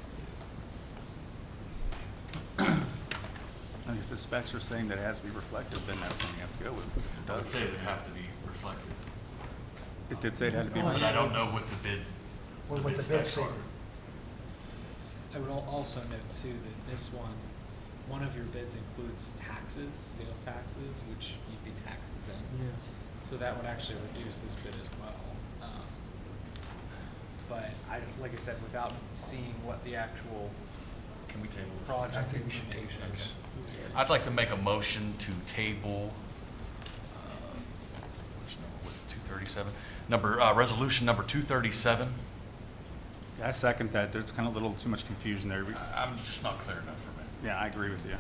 I mean, if the specs are saying that it has to be reflective, then that's something you have to go with. If it I would does, say it would have to be reflective. it did say it had to be. But I don't know what the bid What the bid specs say. are. I would also note too that this one of your bids includes taxes, sales taxes, which you'd be tax exempt. Yes. So that would actually reduce this bid as well. But like I said, without seeing what the actual Can we table this? project I think we should table information this. is. I'd like to make a motion to table, which number was it, 237? Resolution number 237. I second that. There's kind of a little too much confusion there. I'm just not clear enough for me. Yeah, I agree with you.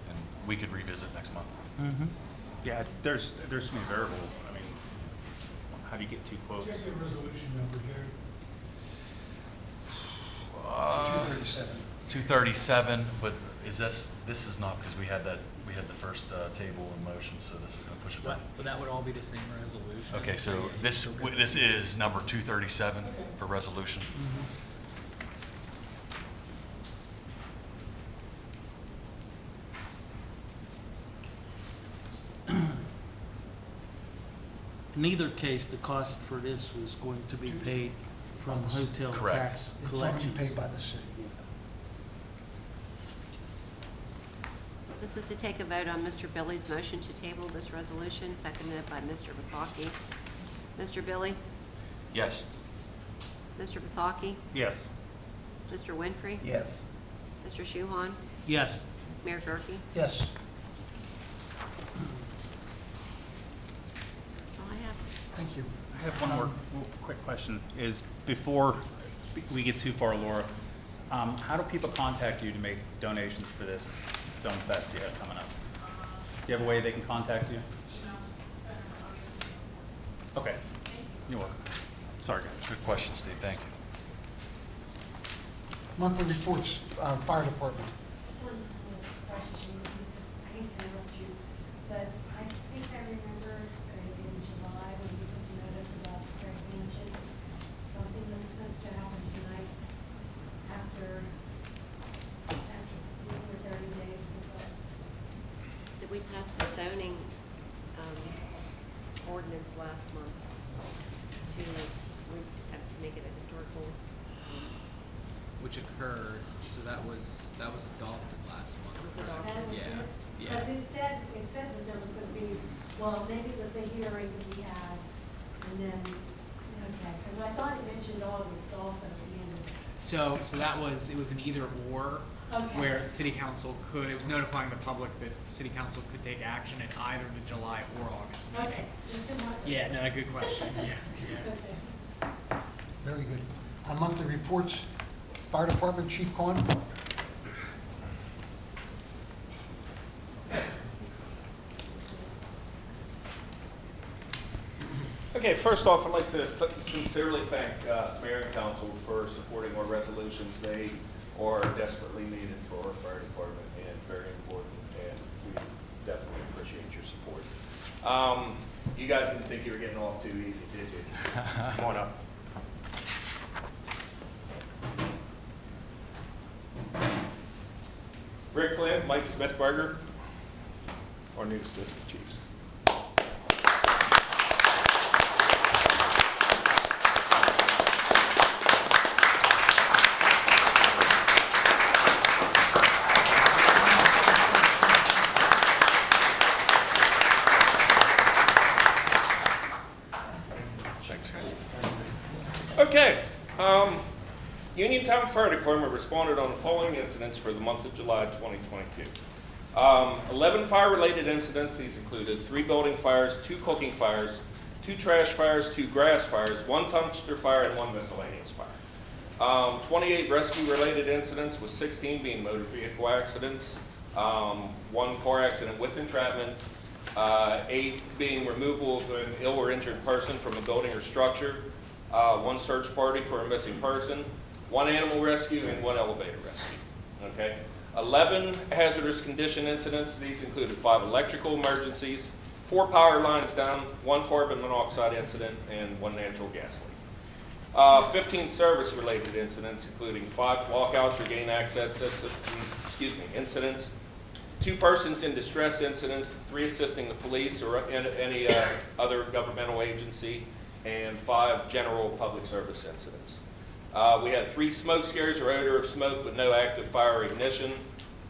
And we could revisit next month. Mm-hmm. Yeah, there's so many variables. I mean, how do you get two quotes? Check the resolution number, Jerry. 237. 237, but is this is not, because we had the first table in motion, so this is going to push it back. But that would all be the same resolution. Okay, so this is number 237 for resolution. In either case, the cost for this was going to be paid from hotel Correct. tax It's already collection. paid by the city. This is to take a vote on Mr. Billy's motion to table this resolution, seconded by Mr. Vasaki. Mr. Billy? Yes. Mr. Vasaki? Yes. Mr. Winfrey? Yes. Mr. Shuhon? Yes. Mayor Gurke? Yes. That's all I have. Thank you. I have one more quick question, is before we get too far, Laura, how do people contact you to make donations for this film fest you have coming up? Do you have a way they can contact you? Okay. You're welcome. Sorry, guys. Good question, Steve. Thank you. Monthly reports, fire department. One question, I hate to interrupt you, but I think I remember in July when you put the notice about spray mansion, something was supposed to happen tonight after 30 days, was that? Did we pass the zoning ordinance last month we have to make it a historical? Which occurred, so that was adopted last month. correct? That was Yeah, it? yeah. Because it said that there was gonna be, well, maybe it was the hearing that we had, and then, okay, because I thought it mentioned August also at the end of it. So it was an either or, Okay. where city council it was notifying the public that city council could take action at either the July or August meeting. Okay, just in my. Yeah, no, good question, yeah. Okay. Very good. Monthly reports, fire department, Chief Cohen. Okay, first off, I'd like to sincerely thank Mayor and Council for supporting our resolutions. They are desperately needed for our fire department and very important, and we definitely appreciate your support. You guys didn't think you were getting off too easy, did you? Come on up. Rick Clint, Mike Smithberger, our new assistant chiefs. Okay, Uniontown Fire Department responded on the following incidents for the month of July 2022. 11 fire-related incidents. These included 3 building fires, 2 cooking fires, 2 trash fires, 2 grass fires, 1 dumpster fire, and 1 miscellaneous fire. 28 rescue-related incidents, with 16 being motor vehicle accidents, 1 car accident with entrapment, 8 being removal of an ill or injured person from a building or structure, 1 search party for a missing person, 1 animal rescue, and 1 elevator rescue. Okay. 11 hazardous condition incidents. These included 5 electrical emergencies, 4 power lines down, 1 carbon monoxide incident, and 1 natural gas leak. 15 service-related incidents, including 5 lockouts or gain access incidents, 2 persons in distress incidents, 3 assisting the police or any other governmental agency, and 5 general public service incidents. We had 3 smoke scares or odor of smoke with no active fire ignition,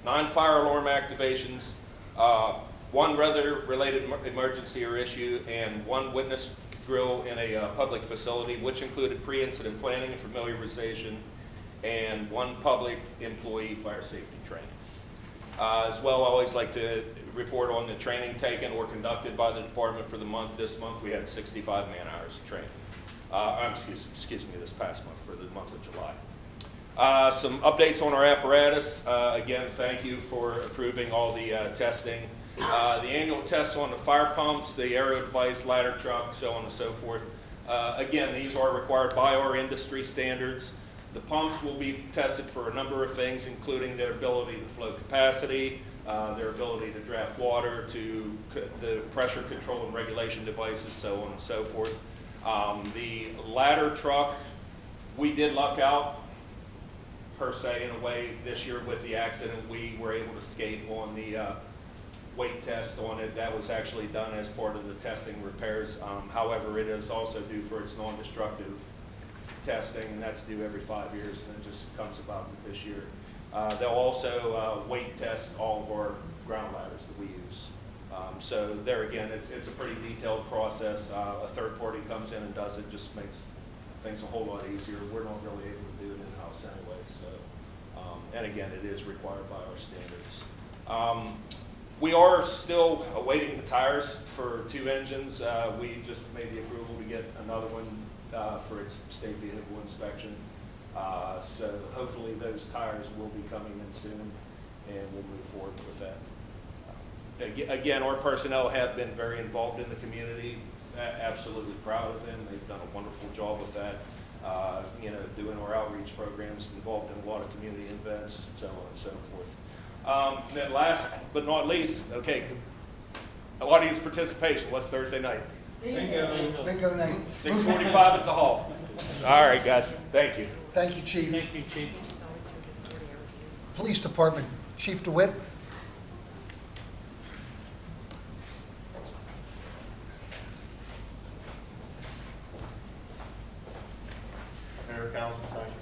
9 fire alarm activations, 1 weather-related emergency or issue, and 1 witness drill in a public facility, which included pre-incident planning and familiarization, and 1 public employee fire safety training. As well, I always like to report on the training taken or conducted by the department for the month. This month we had 65 man-hours of training. Excuse me, this past month for the month of July. Some updates on our apparatus. Again, thank you for approving all the testing. The annual tests on the fire pumps, the aero device, ladder truck, so on and so forth. Again, these are required by our industry standards. The pumps will be tested for a number of things, including their ability to flow capacity, their ability to draft water, to the pressure control and regulation devices, so on and so forth. The ladder truck, we did luck out, per se, in a way, this year with the accident. We were able to skate on the weight test on it. That was actually done as part of the testing repairs. However, it is also due for its non-destructive testing, and that's due every 5 years, and it just comes about this year. They'll also weight test all of our ground ladders that we use. So there again, it's a pretty detailed process. A third party comes in and does it, just makes things a whole lot easier. We're not really able to do it in-house anyway, so, and again, it is required by our standards. We are still awaiting the tires for 2 engines. We just made the approval to get another one for its state vehicle inspection. So hopefully those tires will be coming in soon, and we'll move forward with that. Again, our personnel have been very involved in the community. Absolutely proud of them. They've done a wonderful job with that. You know, doing our outreach programs, involved in a lot of community events, so on and so forth. And then last but not least, okay, audience participation. What's Thursday night? Bingo night. 6:45 at the hall. All right, guys. Thank you. Thank you, Chief. Thank you, Chief. Police Department, Chief DeWitt. Mayor, Council, thank you.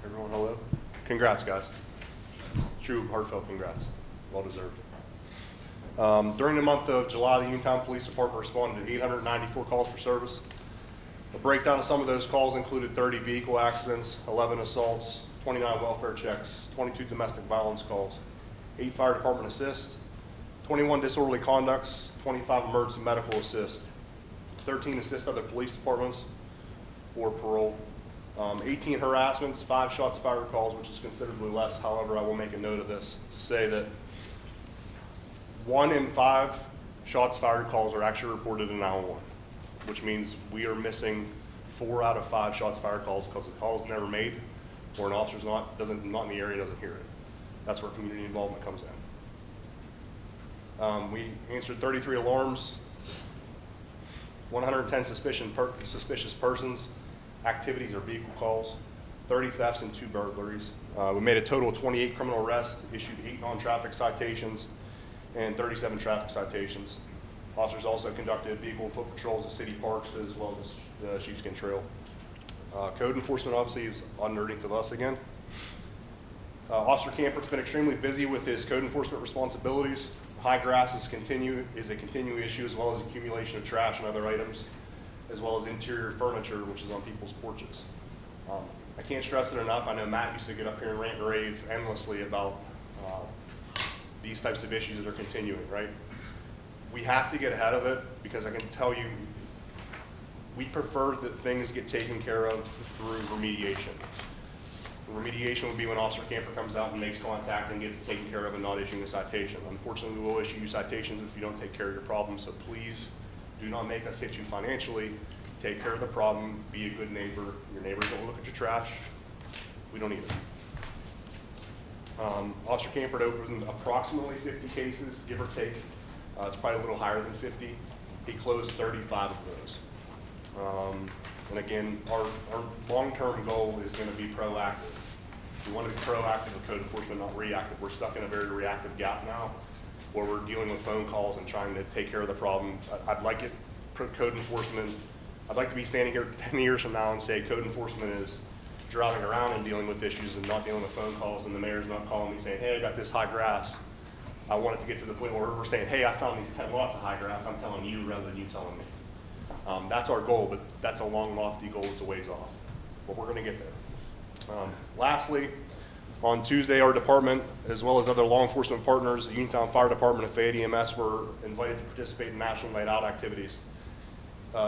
Everyone, hello. Congrats, guys. True, heartfelt congrats. Well deserved. During the month of July, the Uniontown Police Department responded to 894 calls for service. A breakdown of some of those calls included 30 vehicle accidents, 11 assaults, 29 welfare checks, 22 domestic violence calls, 8 fire department assists, 21 disorderly conducts, 25 emergency medical assists, 13 assist other police departments or parole, 18 harassments, 5 shots fired calls, which is considerably less. However, I will make a note of this to say that 1 in 5 shots fired calls are actually reported in 911, which means we are missing 4 out of 5 shots fired calls because the call is never made, or an officer's not in the area, doesn't hear it. That's where community involvement comes in. We answered 33 alarms, 110 suspicious persons, activities or vehicle calls, 30 thefts and 2 burglaries. We made a total of 28 criminal arrests, issued 8 non-traffic citations, and 37 traffic citations. Officers also conducted vehicle and foot patrols at city parks as well as the Sheepskin Trail. Code enforcement obviously is underneath of us again. Officer Campert's been extremely busy with his code enforcement responsibilities. High grass is a continuing issue, as well as accumulation of trash and other items, as well as interior furniture, which is on people's porches. I can't stress it enough. I know Matt used to get up here and rant and rave endlessly about these types of issues that are continuing, right? We have to get ahead of it, because I can tell you, we prefer that things get taken care of through remediation. Remediation would be when Officer Camper comes out and makes contact and gets it taken care of and not issuing a citation. Unfortunately, we will issue you citations if you don't take care of your problem, so please do not make us hit you financially. Take care of the problem, be a good neighbor. Your neighbors don't look at your trash. We don't either. Officer Camper opened approximately 50 cases, give or take. It's probably a little higher than 50. He closed 35 of those. And again, our long-term goal is going to be proactive. We want to be proactive with code enforcement, not reactive. We're stuck in a very reactive gap now, where we're dealing with phone calls and trying to take care of the problem. I'd like it, code enforcement, I'd like to be standing here 10 years from now and say code enforcement is driving around and dealing with issues and not dealing with phone calls, and the mayor's not calling me saying, hey, I got this high grass. I want it to get to the point where we're saying, hey, I found these 10 lots of high grass. I'm telling you rather than you telling me. That's our goal, but that's a long, lofty goal. It's a ways off, but we're going to get there. Lastly, on Tuesday, our department, as well as other law enforcement partners, the Uniontown Fire Department and Fayette EMS, were invited to participate in National Night Out activities.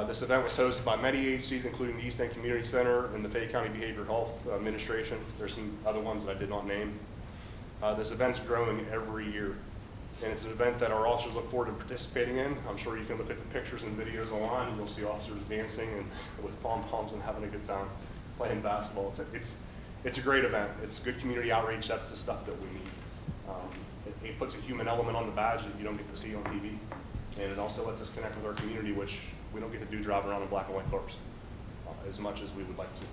This event was hosted by many agencies, including the East End Community Center and the Fayette County Behavioral Health Administration. There's some other ones that I did not name. This event's growing every year, and it's an event that our officers look forward to participating in. I'm sure you can look at the pictures and videos online, and you'll see officers dancing and with pom-poms and having a good time playing basketball. It's a great event. It's good community outreach. That's the stuff that we need. It puts a human element on the badge that you don't get to see on TV, and it also lets us connect with our community, which we don't get to do driving around in black and white cars as much as we would like to.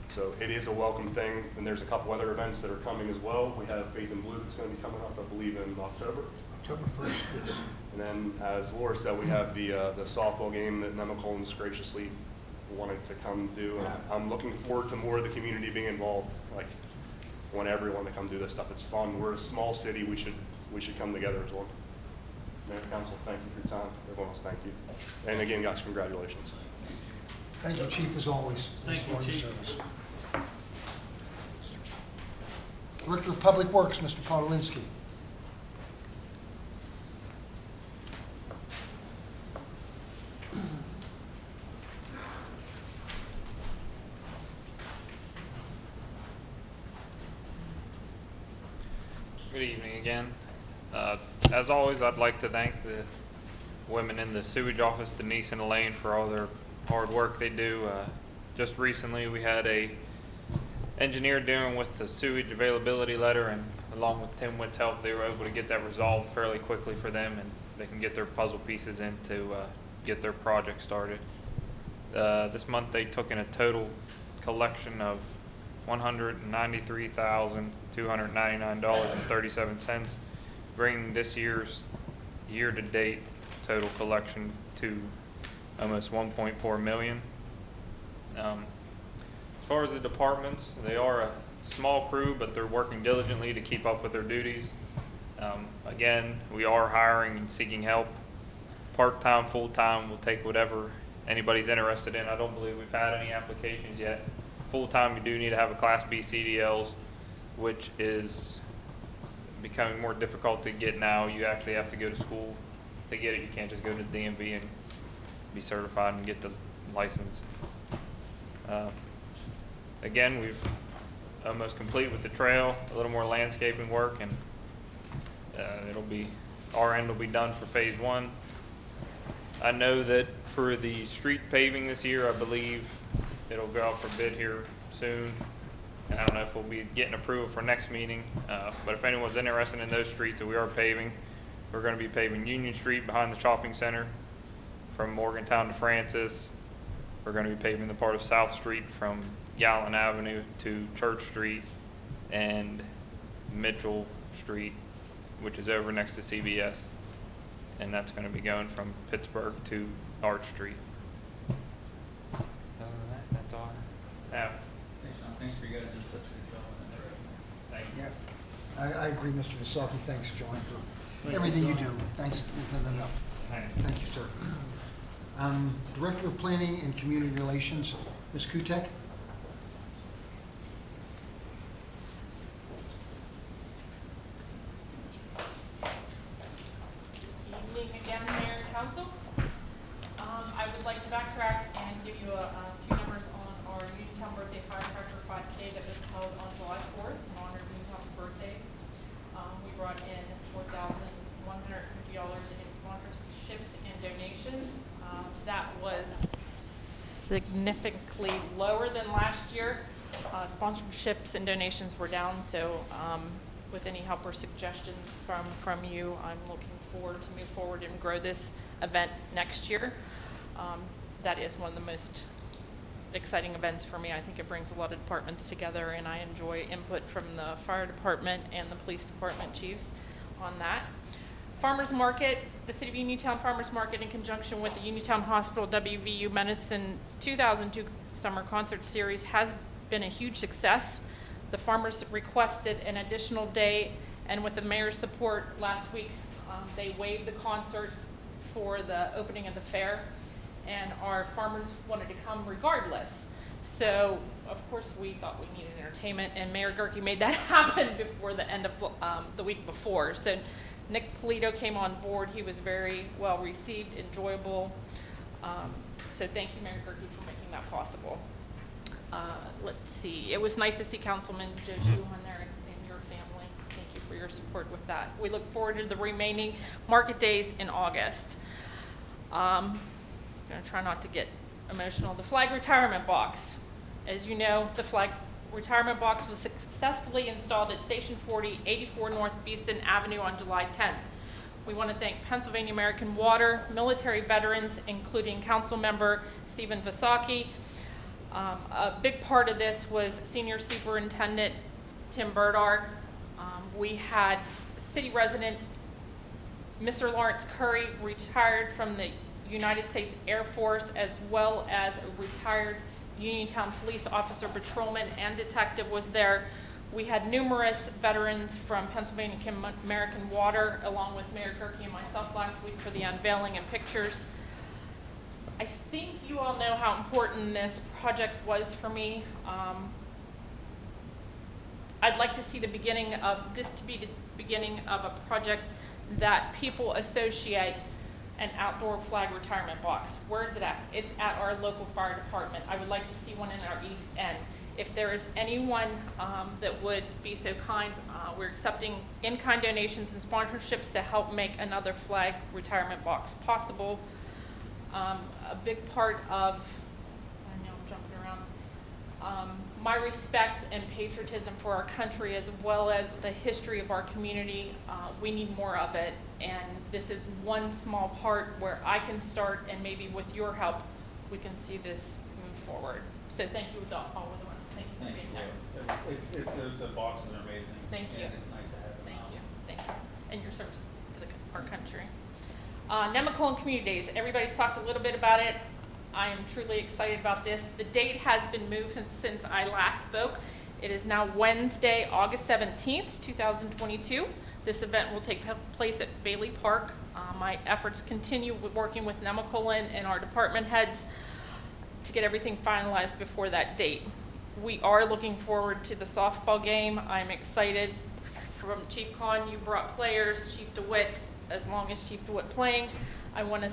So it is a welcome thing, and there's a couple other events that are coming as well. We have Faith in Blue that's going to be coming up, I believe, in October. October 1st, yes. And then, as Laura said, we have the softball game that Nemma Collins graciously wanted to come do. And I'm looking forward to more of the community being involved. Like, I want everyone to come do this stuff. It's fun. We're a small city. We should come together as one. Mayor, Council, thank you for your time. Everyone else, thank you. And again, guys, congratulations. Thank you, Chief, as always. Thank Thanks for you, all your Chief. service. Director of Public Works, Mr. Podolinsky. Good evening again. As always, I'd like to thank the women in the sewage office, Denise and Elaine, for all their hard work they do. Just recently, we had a engineer dealing with the sewage availability letter, and along with Tim Witt's help, they were able to get that resolved fairly quickly for them, and they can get their puzzle pieces in to get their project started. This month, they took in a total collection of $193,299.37, bringing this year's year-to-date total collection to almost $1.4 million. As far as the departments, they are a small crew, but they're working diligently to keep up with their duties. Again, we are hiring and seeking help. Part-time, full-time, we'll take whatever anybody's interested in. I don't believe we've had any applications yet. Full-time, you do need to have a Class B CDLs, which is becoming more difficult to get now. You actually have to go to school to get it. You can't just go to the DMV and be certified and get the license. Again, we've almost complete with the trail, a little more landscaping work, and our end will be done for phase 1. I know that for the street paving this year, I believe it'll go out for bid here soon. And I don't know if we'll be getting approval for next meeting, but if anyone's interested in those streets that we are paving, we're going to be paving Union Street behind the shopping center from Morgantown to Francis. We're going to be paving the part of South Street from Gallen Avenue to Church Street and Mitchell Street, which is over next to CBS. And that's going to be going from Pittsburgh to Arch Street. Other than that, that's all I have. Thanks for you guys doing such a good job on that. Thank you. Yeah, I agree, Mr. Vasaki. Thanks, John, for everything you do. Thanks isn't enough. Thank you, sir. Director of Planning and Community Relations, Ms. Kutek. significantly lower than last year. Sponsorships and donations were down, so with any help or suggestions from you, I'm looking forward to move forward and grow this event next year. That is one of the most exciting events for me. I think it brings a lot of departments together, and I enjoy input from the fire department and the police department chiefs on that. Farmers Market, the City of Uniontown Farmers Market, in conjunction with the Uniontown Hospital WVU Medicine 2002 Summer Concert Series, has been a huge success. The farmers requested an additional day, and with the mayor's support last week, they waived the concert for the opening of the fair, and our farmers wanted to come regardless. So, of course, we thought we needed entertainment, and Mayor Gerke made that happen before the end of the week before. So Nick Polito came on board. He was very well received, enjoyable. So thank you, Mayor Gerke, for making that possible. Let's see. It was nice to see Councilman Joe Schuhan there and your family. Thank you for your support with that. We look forward to the remaining market days in August. I'm going to try not to get emotional. The flag retirement box. As you know, the flag retirement box was successfully installed at Station 40, 84 North Beeston Avenue on July 10th. We want to thank Pennsylvania American Water, military veterans, including Council Member Stephen Vasaki. A big part of this was Senior Superintendent Tim Burdar. We had city resident Mr. Lawrence Curry, retired from the United States Air Force, as well as a retired Uniontown police officer, patrolman, and detective was there. We had numerous veterans from Pennsylvania American Water, along with Mayor Gerke and myself last week for the unveiling and pictures. I think you all know how important this project was for me. I'd like to see the beginning of this to be the beginning of a project that people associate an outdoor flag retirement box. Where is it at? It's at our local fire department. I would like to see one in our east end. If there is anyone that would be so kind, we're accepting in-kind donations and sponsorships to help make another flag retirement box possible. A big part of, I know I'm jumping around, my respect and patriotism for our country, as well as the history of our community. We need more of it, and this is one small part where I can start, and maybe with your help we can see this move forward. So thank you all with one. Thank you for being there. The boxes are amazing. Thank you. And it's nice to have them. Thank you, and your service to our country. Nemacolin Community Days. Everybody's talked a little bit about it. I am truly excited about this. The date has been moved since I last spoke. It is now Wednesday, August 17th, 2022. This event will take place at Bailey Park. My efforts continue with working with Nemacolin and our department heads to get everything finalized before that date. We are looking forward to the softball game. I'm excited. From Chief Kahn, you brought players, Chief DeWitt, as long as Chief DeWitt playing. I want to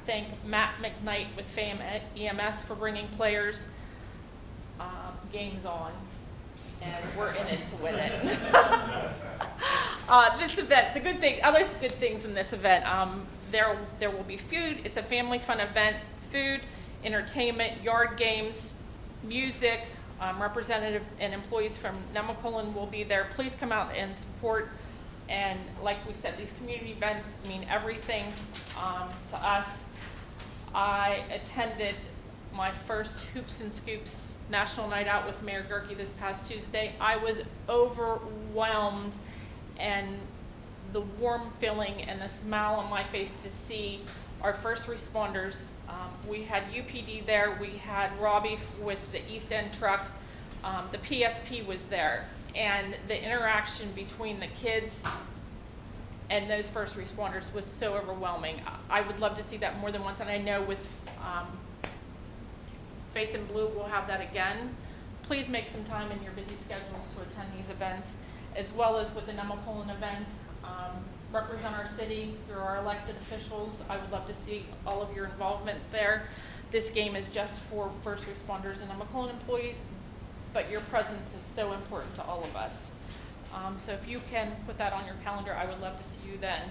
thank Matt McKnight with FAM EMS for bringing players. Game's on, and we're in it to win it. This event, other good things in this event, there will be food. It's a family fun event. Food, entertainment, yard games, music. Representative and employees from Nemacolin will be there. Please come out and support. And like we said, these community events mean everything to us. I attended my first Hoops and Scoops National Night Out with Mayor Gerke this past Tuesday. I was overwhelmed, and the warm feeling and the smile on my face to see our first responders. We had UPD there. We had Robbie with the East End truck. The PSP was there. And the interaction between the kids and those first responders was so overwhelming. I would love to see that more than once, and I know with Faith in Blue we'll have that again. Please make some time in your busy schedules to attend these events, as well as with the Nemacolin event. Represent our city through our elected officials. I would love to see all of your involvement there. This game is just for first responders and Nemacolin employees, but your presence is so important to all of us. So if you can put that on your calendar, I would love to see you then.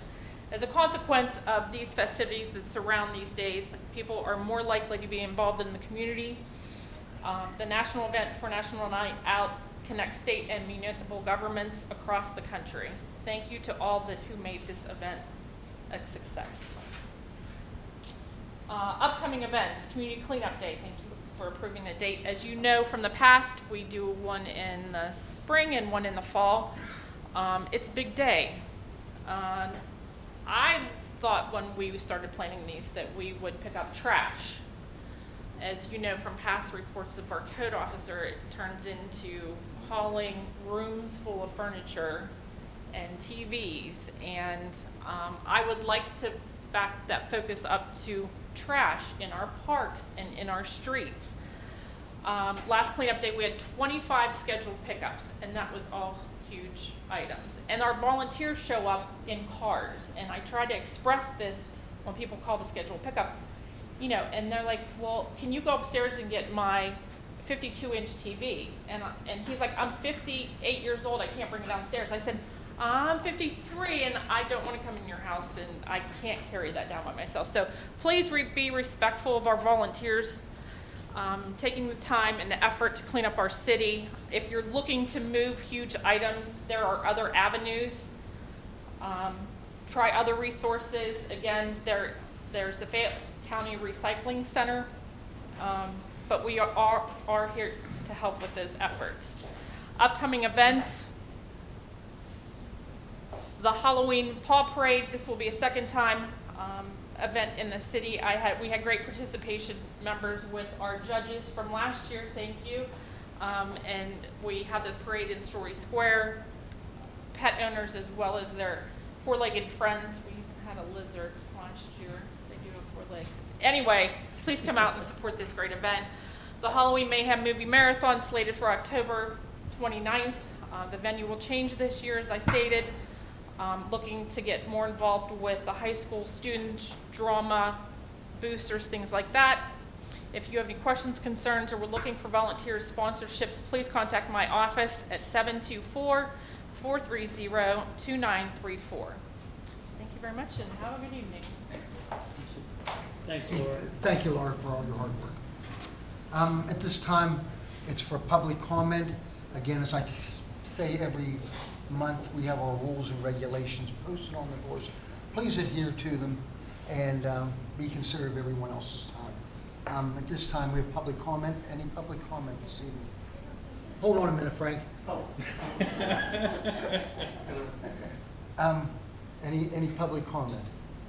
As a consequence of these festivities that surround these days, people are more likely to be involved in the community. The national event for National Night Out connects state and municipal governments across the country. Thank you to all who made this event a success. Upcoming events, Community Cleanup Day. Thank you for approving the date. As you know from the past, we do one in the spring and one in the fall. It's a big day. I thought when we started planning these that we would pick up trash. As you know from past reports of our code officer, it turns into hauling rooms full of furniture and TVs. And I would like to back that focus up to trash in our parks and in our streets. Last cleanup day, we had 25 scheduled pickups, and that was all huge items. And our volunteers show up in cars, and I try to express this when people call to schedule pickup, you know, and they're like, well, can you go upstairs and get my 52-inch TV? And he's like, I'm 58 years old, I can't bring it downstairs. I said, I'm 53 and I don't want to come in your house and I can't carry that down by myself. So please be respectful of our volunteers taking the time and the effort to clean up our city. If you're looking to move huge items, there are other avenues. Try other resources. Again, there's the Fayette County Recycling Center, but we are here to help with those efforts. Upcoming events, the Halloween Paw Parade. This will be a second time event in the city. We had great participation members with our judges from last year, thank you. And we had the parade in Story Square, pet owners as well as their four-legged friends. We had a lizard last year. They do have 4 legs. Anyway, please come out and support this great event. The Halloween Mayhem Movie Marathon slated for October 29th. The venue will change this year, as I stated. Looking to get more involved with the high school students, drama, boosters, things like that. If you have any questions, concerns, or we're looking for volunteers, sponsorships, please contact my office at 724-430-2934. Thank you very much and have a good evening. Thanks, Laura. Thank you, Laura, for all your hard work. At this time, it's for public comment. Again, as I say every month, we have our rules and regulations posted on the doors. Please adhere to them and be considerate of everyone else's time. At this time, we have public comment. Any public comment this evening? Hold on a minute, Frank. Any public comment?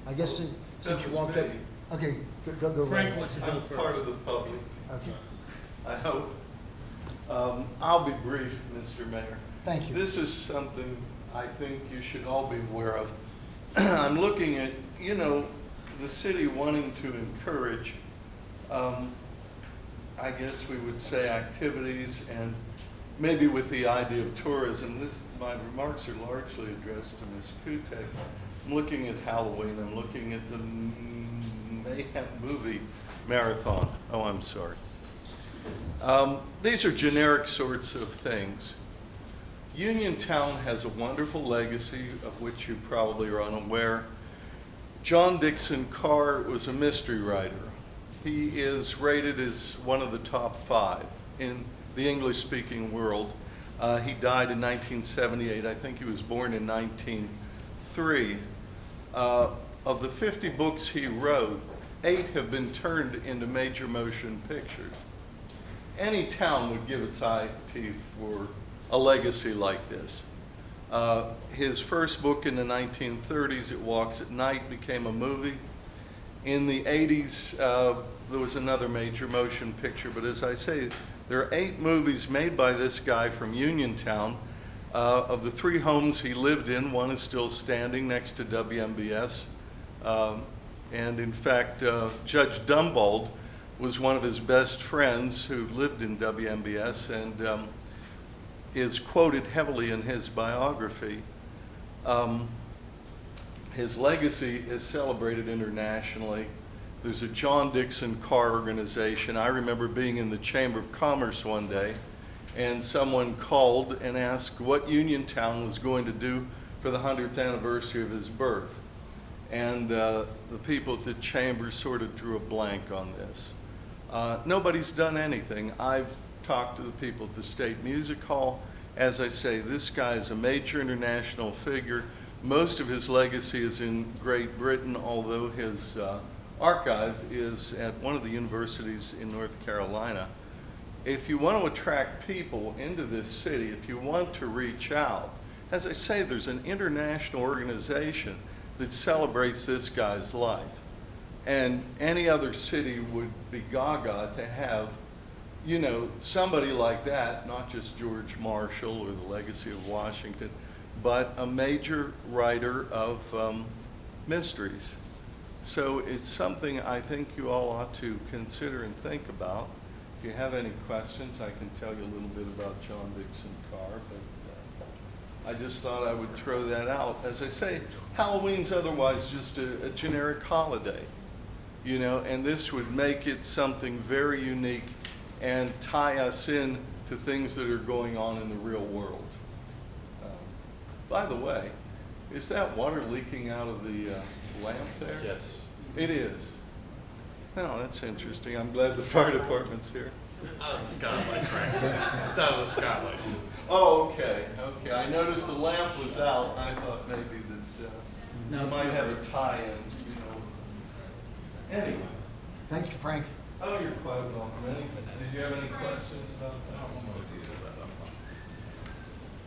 I guess since you walked up. Okay, go Frank right wants to ahead. go I'm first. part of the public, Okay, I hope. I'll be brief, Mr. Mayor. thank you. This is something I think you should all be aware of. I'm looking at, you know, the city wanting to encourage, I guess we would say, activities, and maybe with the idea of tourism. My remarks are largely addressed to Ms. Kutek. I'm looking at Halloween. I'm looking at the Mayhem movie marathon. Oh, I'm sorry. These are generic sorts of things. Uniontown has a wonderful legacy of which you probably are unaware. John Dixon Carr was a mystery writer. He is rated as one of the top 5 in the English-speaking world. He died in 1978. I think he was born in 1903. Of the 50 books he wrote, 8 have been turned into major motion pictures. Any town would give its eye teeth for a legacy like this. His first book in the 1930s, It Walks at Night, became a movie. In the 80s, there was another major motion picture, but as I say, there are 8 movies made by this guy from Uniontown. Of the 3 homes he lived in, one is still standing next to WMBS. And in fact, Judge Dumbald was one of his best friends who lived in WMBS and is quoted heavily in his biography. His legacy is celebrated internationally. There's a John Dixon Carr organization. I remember being in the Chamber of Commerce one day and someone called and asked what Uniontown was going to do for the 100th anniversary of his birth. and the people at the chamber sort of drew a blank on this. Nobody's done anything. I've talked to the people at the State Music Hall. As I say, this guy is a major international figure. Most of his legacy is in Great Britain, although his archive is at one of the universities in North Carolina. If you want to attract people into this city, if you want to reach out, as I say, there's an international organization that celebrates this guy's life. And any other city would be gaga to have, you know, somebody like that, not just George Marshall or the legacy of Washington, but a major writer of mysteries. So it's something I think you all ought to consider and think about. If you have any questions, I can tell you a little bit about John Dixon Carr, but I just thought I would throw that out. As I say, Halloween's otherwise just a generic holiday, you know, and this would make it something very unique and tie us in to things that are going on in the real world. By the way, is that water leaking out of the lamp there? Yes. It is. Oh, that's interesting. I'm glad the fire department's here. Out of the skylight, Frank. It's out of the skylight. Oh, okay, okay. I noticed the lamp was out. I thought maybe that you might have a tie-in, you know. Anyway. Thank you, Frank. Oh, you're quite welcome. Did you have any questions about that?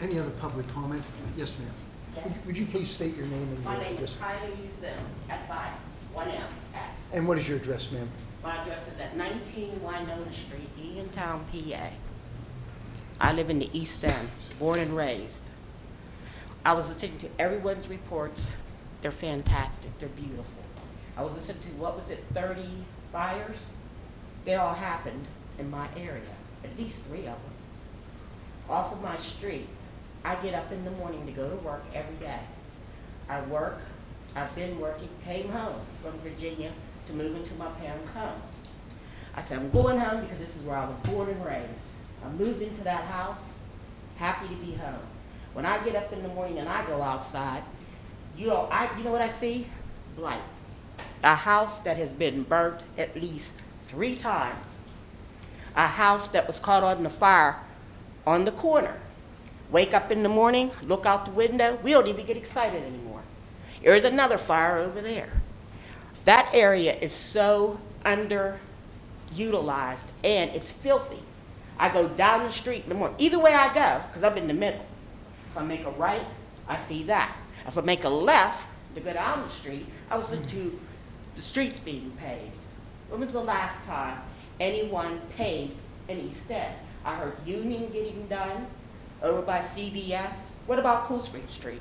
Any other public comment? Yes, ma'am. Yes. Would you please state your name and My your name is address? Kylie Sims, S-I-1-M-S. And what is your address, ma'am? My address is at 19 Winona Street, Uniontown, PA. I live in the East End, born and raised. I was listening to everyone's reports. They're fantastic. They're beautiful. I was listening to, 30 fires? They all happened in my area, at least 3 of them. Off of my street, I get up in the morning to go to work every day. I work, I've been working, came home from Virginia to move into my parents' home. I said, I'm going home because this is where I was born and raised. I moved into that house, happy to be home. When I get up in the morning and I go outside, you know what I see? Blight. A house that has been burnt at least 3 times. A house that was caught on the fire on the corner. Wake up in the morning, look out the window, we don't even get excited anymore. There's another fire over there. That area is so underutilized and it's filthy. I go down the street in the morning. Either way I go, because I'm in the middle. If I make a right, I see that. If I make a left to go down the street, I was looking to the streets being paved. When was the last time anyone paved in East End? I heard Union getting done over by CBS. What about Cool Spring Street?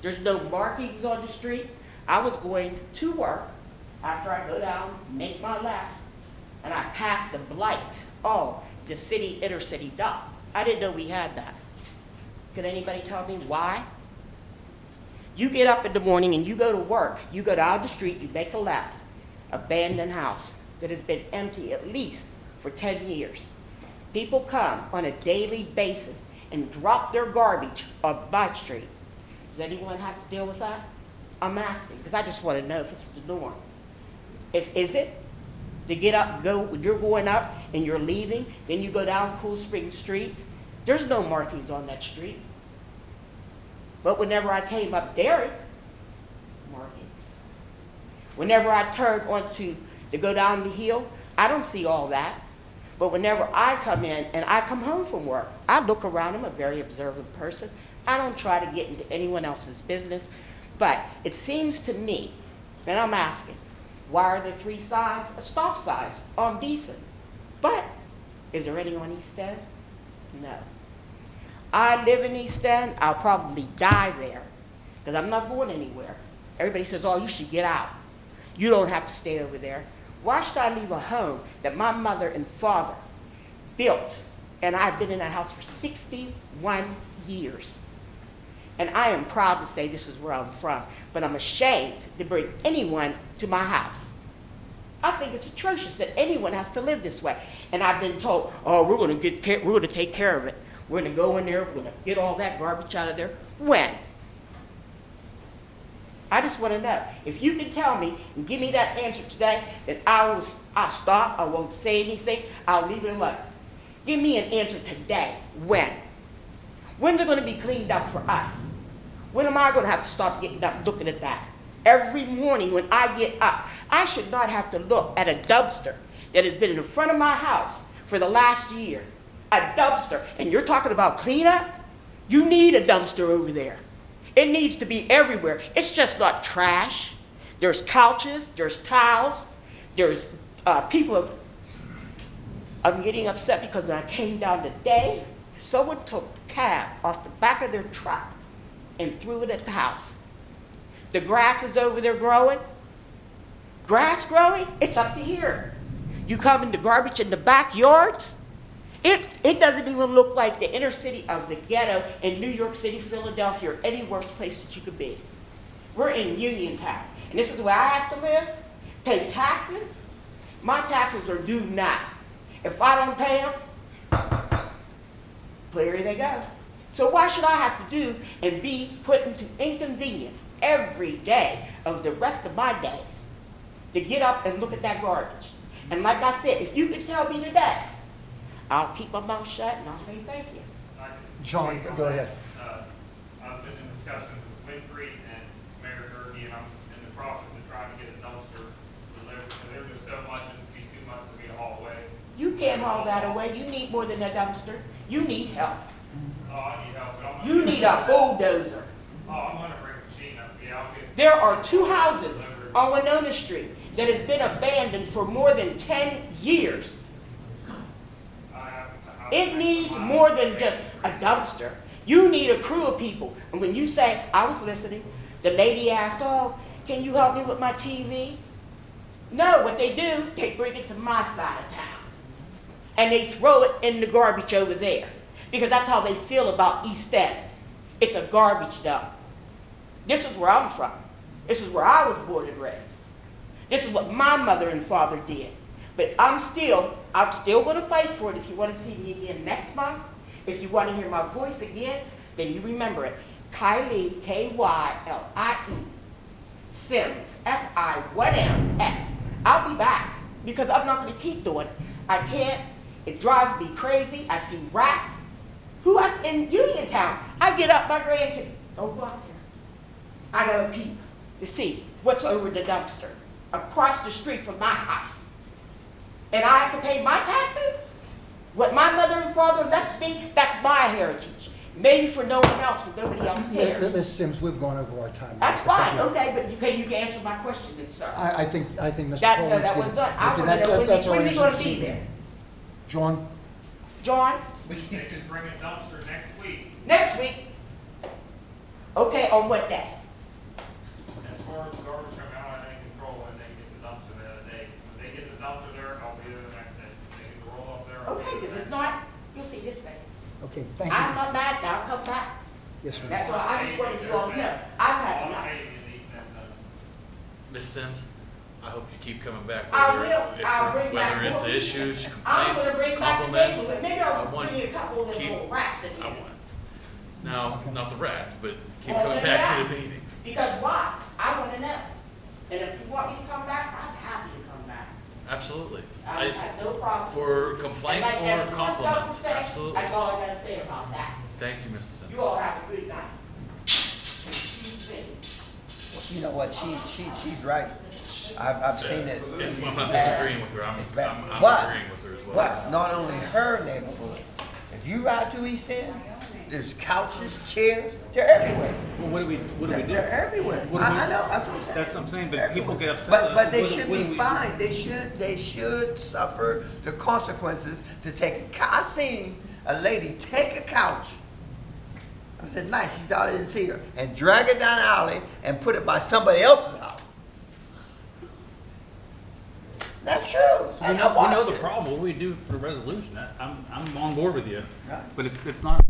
There's no markings on the street. I was going to work after I go down, make my left, and I passed the blight. Oh, the city, inner city dump. I didn't know we had that. Could anybody tell me why? You get up in the morning and you go to work. You go down the street, you make a left. Abandoned house that has been empty at least for 10 years. People come on a daily basis and drop their garbage on my street. Does anyone have to deal with that? I'm asking, because I just want to know if it's the norm. Is it? To get up, you're going up and you're leaving, then you go down Cool Spring Street. There's no markings on that street. But whenever I came up Derrick, markings. Whenever I turned to go down the hill, I don't see all that. But whenever I come in and I come home from work, I look around. I'm a very observant person. I don't try to get into anyone else's business. But it seems to me, and I'm asking, why are there 3 signs, stop signs on Beeson? But is there any on East End? No. I live in East End. I'll probably die there because I'm not going anywhere. Everybody says, oh, you should get out. You don't have to stay over there. Why should I leave a home that my mother and father built, and I've been in that house for 61 years? And I am proud to say this is where I'm from, but I'm ashamed to bring anyone to my house. I think it's atrocious that anyone has to live this way. And I've been told, oh, we're going to take care of it. We're going to go in there, we're going to get all that garbage out of there. When? I just want to know. If you can tell me and give me that answer today, then I'll stop. I won't say anything. I'll leave it alone. Give me an answer today. When? When's it going to be cleaned up for us? When am I going to have to start getting up looking at that? Every morning when I get up, I should not have to look at a dumpster that has been in front of my house for the last year. A dumpster. And you're talking about cleanup? You need a dumpster over there. It needs to be everywhere. It's just not trash. There's couches, there's towels, there's people. I'm getting upset because when I came down today, someone took a cab off the back of their truck and threw it at the house. The grass is over there growing. Grass growing? It's up to here. You come in the garbage in the backyards? It doesn't even look like the inner city of the ghetto in New York City, Philadelphia, or any worse place that you could be. We're in Uniontown, and this is where I have to live, pay taxes. My taxes are due now. If I don't pay them, there they go. So why should I have to do and be put into inconvenience every day of the rest of my days to get up and look at that garbage? And like I said, if you could tell me today, I'll keep my mouth shut and I'll say thank you. John, go ahead. I've been in discussions with Winfrey and Mayor Gerke, and I'm in the process of trying to get a dumpster delivered. And there's just so much, it'd be too much for me to haul away. You can't haul that away. You need more than a dumpster. You need help. Oh, I need help, but I'm You need a bulldozer. Oh, I'm gonna bring a machine up. Yeah, I'll get. There are 2 houses on Winona Street that has been abandoned for more than 10 years. It needs more than just a dumpster. You need a crew of people. And when you say, I was listening, the lady asked, oh, can you help me with my TV? No, what they do, they bring it to my side of town. And they throw it in the garbage over there. Because that's how they feel about East End. It's a garbage dump. This is where I'm from. This is where I was born and raised. This is what my mother and father did. But I'm still going to fight for it. If you want to see me again next month, if you want to hear my voice again, then you remember it. Kylie, K-Y-L-I-E, Sims, S-I-1-M-S. I'll be back because I'm not going to keep doing it. I can't. It drives me crazy. I see rats. Who else in Uniontown? I get up, my grandkids. Don't go out there. I got to peep to see what's over the dumpster across the street from my house. And I have to pay my taxes? What my mother and father left me, that's my heritage. Maybe for no one else, but nobody else cares. Ms. Sims, we've gone over our time. That's fine, okay, but you can answer my question then, sir. I think Mr. That Coleman's was getting. done. I okay, want to know when we going to be answer. there. John? John? We can't just bring a dumpster next week. Next week? Okay, on what day? As far as the garbage coming out, I ain't control when they get the dumpster the other day. When they get the dumpster there, I'll be there the next day. They get the roll up there. Okay, because if not, you'll see this face. Okay, thank you. I'm not mad now, I'll come back. Yes, ma'am. That's why I just wanted you all to know. I've had enough. Ms. Sims, I hope you keep coming back. I will. I'll bring back Whether it's more. issues, I'm complaints, gonna bring back the compliments. neighborhood. Maybe I I'll want bring a couple of them keep- little rats in I here. want, no, not the rats, but keep Oh, coming but back to rats. the meetings. Because why? I want to know. And if you want me to come back, I'm happy to come back. Absolutely. I have no problem. For complaints And or as soon as something compliments, says, absolutely. That's all I gotta say about that. Thank you, Mrs. Sims. You all have a good night. You know what, she's right. I've seen it. I'm not disagreeing with her, I'm But- agreeing with her as well. But not only her neighborhood, if you ride through East End, there's couches, chairs, they're everywhere. Well, what do we do? They're everywhere. What do we- I know, that's what I'm saying. That's what I'm saying, but people get upset. But they What do- should what do be we- fined. They should suffer the consequences to take a, I seen a lady take a couch. I said, nice, she thought I didn't see her, and drag it down the alley and put it by somebody else's house. That's true. So And we I know watched the it. problem. What do we do for the resolution? I'm on board with you, Right. but it's not.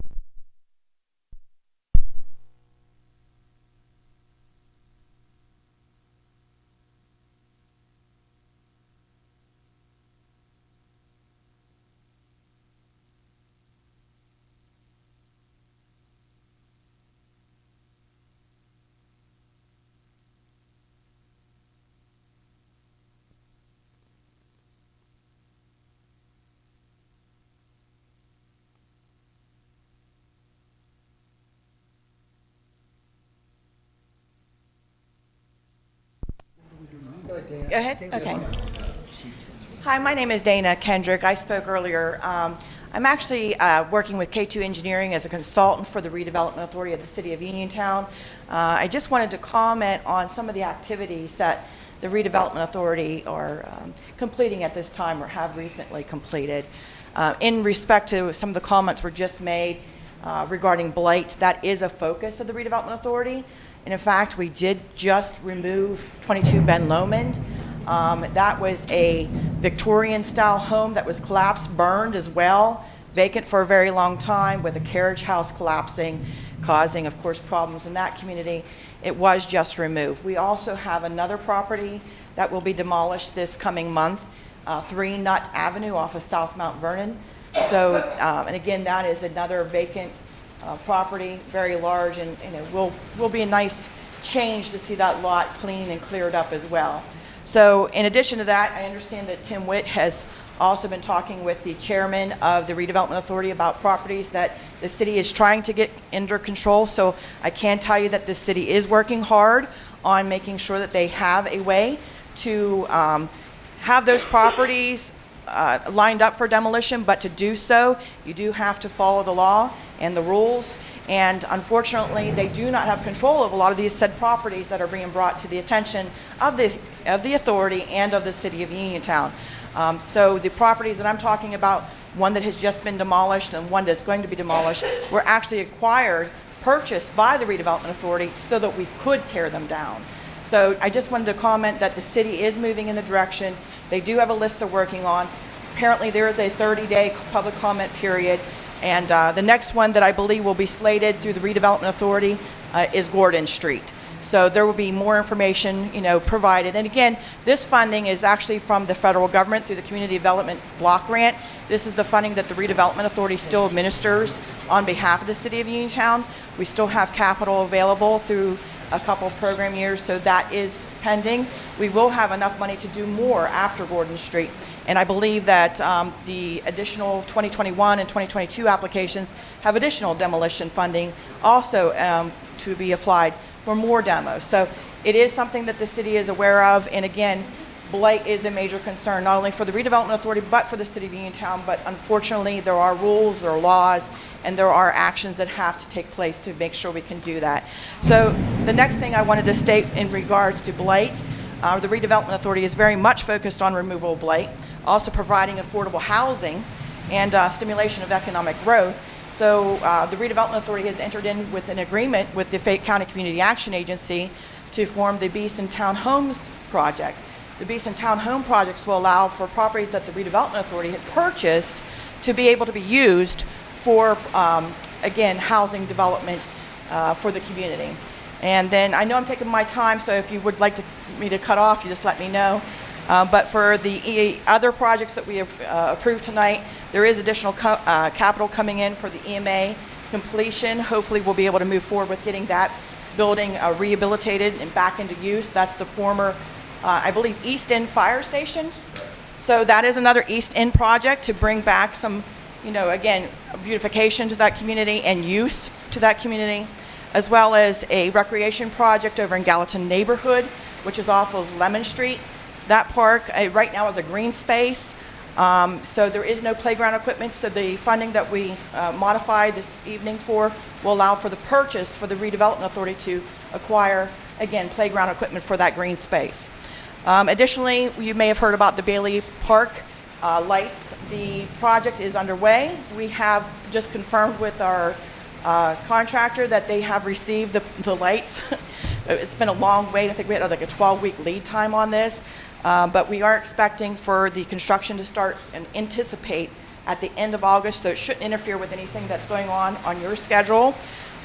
Go ahead. Okay. Hi, my name is Dana Kendrick. I spoke earlier. I'm actually working with K2 Engineering as a consultant for the Redevelopment Authority of the City of Uniontown. I just wanted to comment on some of the activities that the Redevelopment Authority are completing at this time or have recently completed. In respect to some of the comments were just made regarding blight, that is a focus of the Redevelopment Authority. And in fact, we did just remove 22 Ben Lomond. That was a Victorian-style home that was collapsed, burned as well, vacant for a very long time with a carriage house collapsing, causing, of course, problems in that community. It was just removed. We also have another property that will be demolished this coming month, 3 Nutt Avenue off of South Mount Vernon. So, and again, that is another vacant property, very large, and will be a nice change to see that lot clean and cleared up as well. So in addition to that, I understand that Tim Witt has also been talking with the chairman of the Redevelopment Authority about properties that the city is trying to get under control. So I can tell you that the city is working hard on making sure that they have a way to have those properties lined up for demolition, but to do so, you do have to follow the law and the rules. And unfortunately, they do not have control of a lot of these said properties that are being brought to the attention of the authority and of the City of Uniontown. So the properties that I'm talking about, one that has just been demolished and one that's going to be demolished, were actually purchased by the Redevelopment Authority so that we could tear them down. So I just wanted to comment that the city is moving in the direction. They do have a list they're working on. Apparently there is a 30-day public comment period, and the next one that I believe will be slated through the Redevelopment Authority is Gordon Street. So there will be more information, provided. And again, this funding is actually from the federal government through the Community Development Block Grant. This is the funding that the Redevelopment Authority still administers on behalf of the City of Uniontown. We still have capital available through a couple of program years, so that is pending. We will have enough money to do more after Gordon Street. And I believe that the additional 2021 and 2022 applications have additional demolition funding also to be applied for more demos. So it is something that the city is aware of. And again, blight is a major concern, not only for the Redevelopment Authority, but for the City of Uniontown. But unfortunately, there are rules, there are laws, and there are actions that have to take place to make sure we can do that. So the next thing I wanted to state in regards to blight, the Redevelopment Authority is very much focused on removal of blight, also providing affordable housing and stimulation of economic growth. So the Redevelopment Authority has entered in with an agreement with the Fayette County Community Action Agency to form the Beeson Town Homes Project. The Beeson Town Home Projects will allow for properties that the Redevelopment Authority had purchased to be able to be used for, again, housing development for the community. And then I know I'm taking my time, so if you would like me to cut off, you just let me know. But for the other projects that we have approved tonight, there is additional capital coming in for the EMA completion. Hopefully we'll be able to move forward with getting that building rehabilitated and back into use. That's the former, I believe, East End Fire Station. So that is another East End project to bring back some, again, beautification to that community and use to that community, as well as a recreation project over in Gallatin neighborhood, which is off of Lemon Street. That park right now is a green space, so there is no playground equipment. So the funding that we modified this evening will allow for the purchase for the Redevelopment Authority to acquire, again, playground equipment for that green space. Additionally, you may have heard about the Bailey Park lights. The project is underway. We have just confirmed with our contractor that they have received the lights. It's been a long wait. I think we had like a 12-week lead time on this. But we are expecting for the construction to start and anticipate at the end of August, so it shouldn't interfere with anything that's going on your schedule.